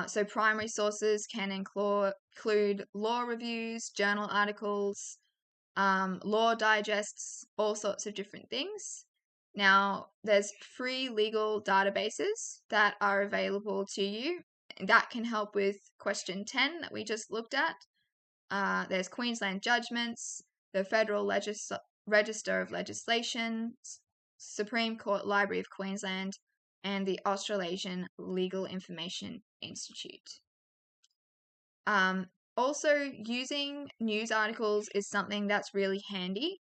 So primary sources can include law reviews, journal articles, law digests, all sorts of different things. Now, there's free legal databases that are available to you. That can help with question 10 that we just looked at. There's Queensland Judgments, the Federal Register of Legislation, Supreme Court Library of Queensland, and the Australasian Legal Information Institute. Also, using news articles is something that's really handy.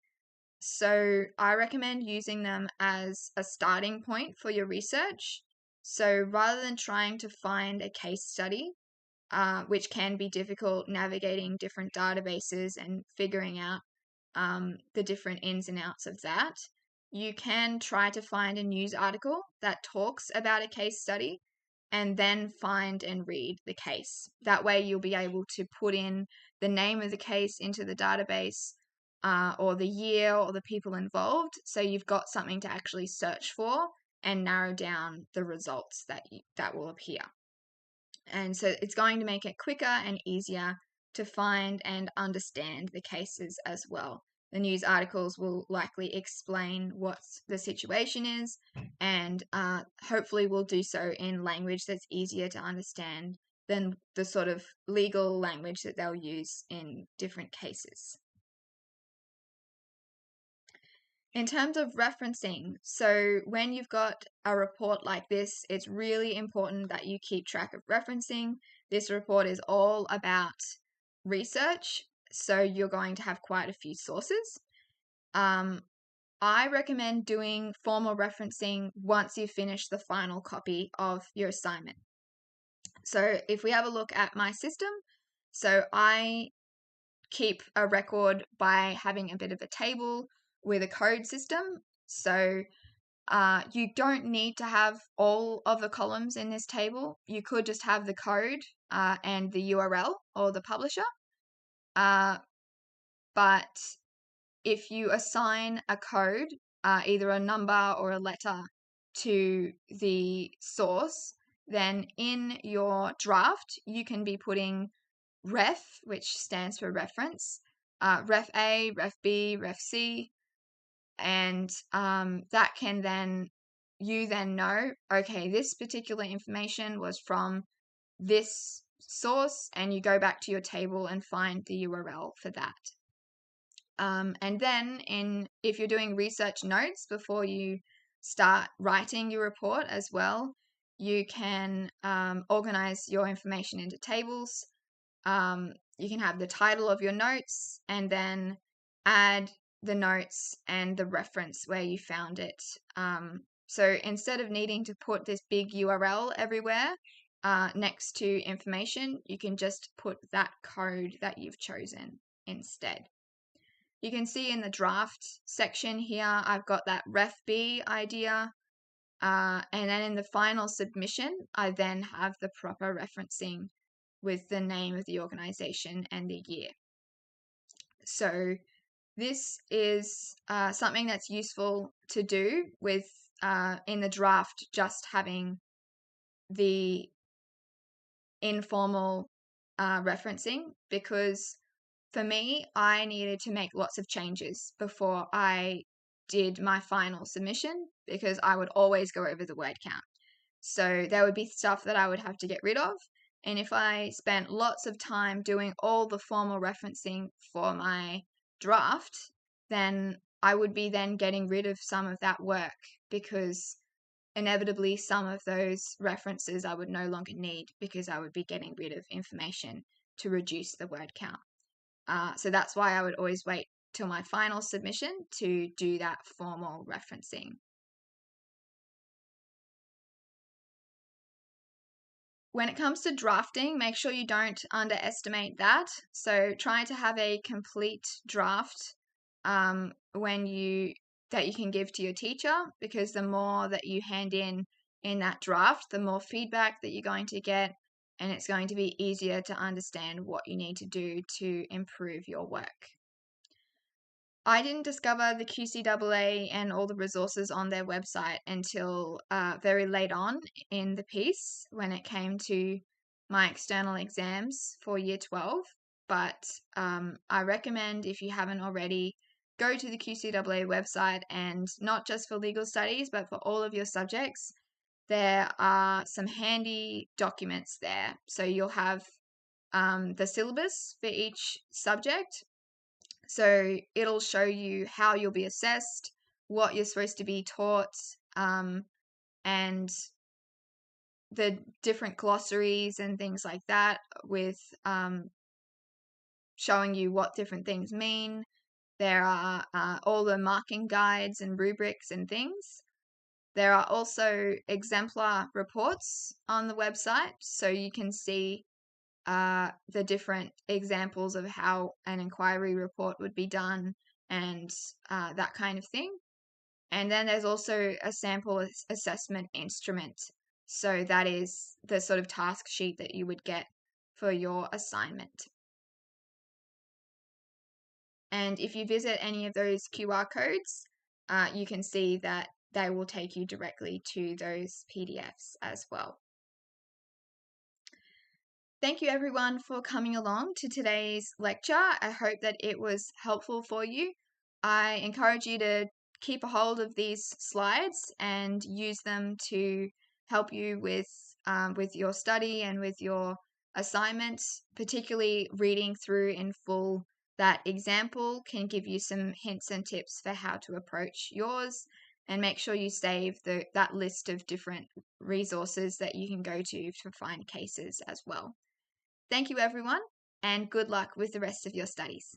So I recommend using them as a starting point for your research. So rather than trying to find a case study, which can be difficult navigating different databases and figuring out the different ins and outs of that, you can try to find a news article that talks about a case study and then find and read the case. That way you'll be able to put in the name of the case into the database or the year or the people involved, so you've got something to actually search for and narrow down the results that will appear. And so it's going to make it quicker and easier to find and understand the cases as well. The news articles will likely explain what the situation is and hopefully will do so in language that's easier to understand than the sort of legal language that they'll use in different cases. In terms of referencing, so when you've got a report like this, it's really important that you keep track of referencing. This report is all about research, so you're going to have quite a few sources. I recommend doing formal referencing once you've finished the final copy of your assignment. So if we have a look at my system, so I keep a record by having a bit of a table with a code system. So you don't need to have all of the columns in this table. You could just have the code and the URL or the publisher. But if you assign a code, either a number or a letter to the source, then in your draft, you can be putting ref, which stands for reference, ref A, ref B, ref C, and that can then, you then know, okay, this particular information was from this source, and you go back to your table and find the URL for that. And then if you're doing research notes before you start writing your report as well, you can organize your information into tables. you can have the title of your notes and then add the notes and the reference where you found it. So instead of needing to put this big URL everywhere next to information, you can just put that code that you've chosen instead. You can see in the draft section here, I've got that ref B idea. And then in the final submission, I then have the proper referencing with the name of the organization and the year. So this is something that's useful to do with in the draft, just having the informal referencing, because for me, I needed to make lots of changes before I did my final submission because I would always go over the word count. So there would be stuff that I would have to get rid of. And if I spent lots of time doing all the formal referencing for my draft, then I would be then getting rid of some of that work, because inevitably some of those references I would no longer need because I would be getting rid of information to reduce the word count. So that's why I would always wait till my final submission to do that formal referencing. When it comes to drafting, make sure you don't underestimate that. So try to have a complete draft that you can give to your teacher, because the more that you hand in that draft, the more feedback that you're going to get, and it's going to be easier to understand what you need to do to improve your work. I didn't discover the QCEE and all the resources on their website until very late on in the piece when it came to my external exams for Year 12. But I recommend, if you haven't already, go to the QCEE website, and not just for legal studies, but for all of your subjects. There are some handy documents there. So you'll have the syllabus for each subject. So it'll show you how you'll be assessed, what you're supposed to be taught, and the different glossaries and things like that, with showing you what different things mean. There are all the marking guides and rubrics and things. There are also exemplar reports on the website, so you can see the different examples of how an inquiry report would be done and that kind of thing. And then there's also a sample assessment instrument. So that is the sort of task sheet that you would get for your assignment. And if you visit any of those QR codes, you can see that they will take you directly to those PDFs as well. Thank you everyone for coming along to today's lecture. I hope that it was helpful for you. I encourage you to keep a hold of these slides and use them to help you with your study and with your assignments. Particularly reading through in full that example can give you some hints and tips for how to approach yours. And make sure you save that list of different resources that you can go to find cases as well. Thank you, everyone, and good luck with the rest of your studies.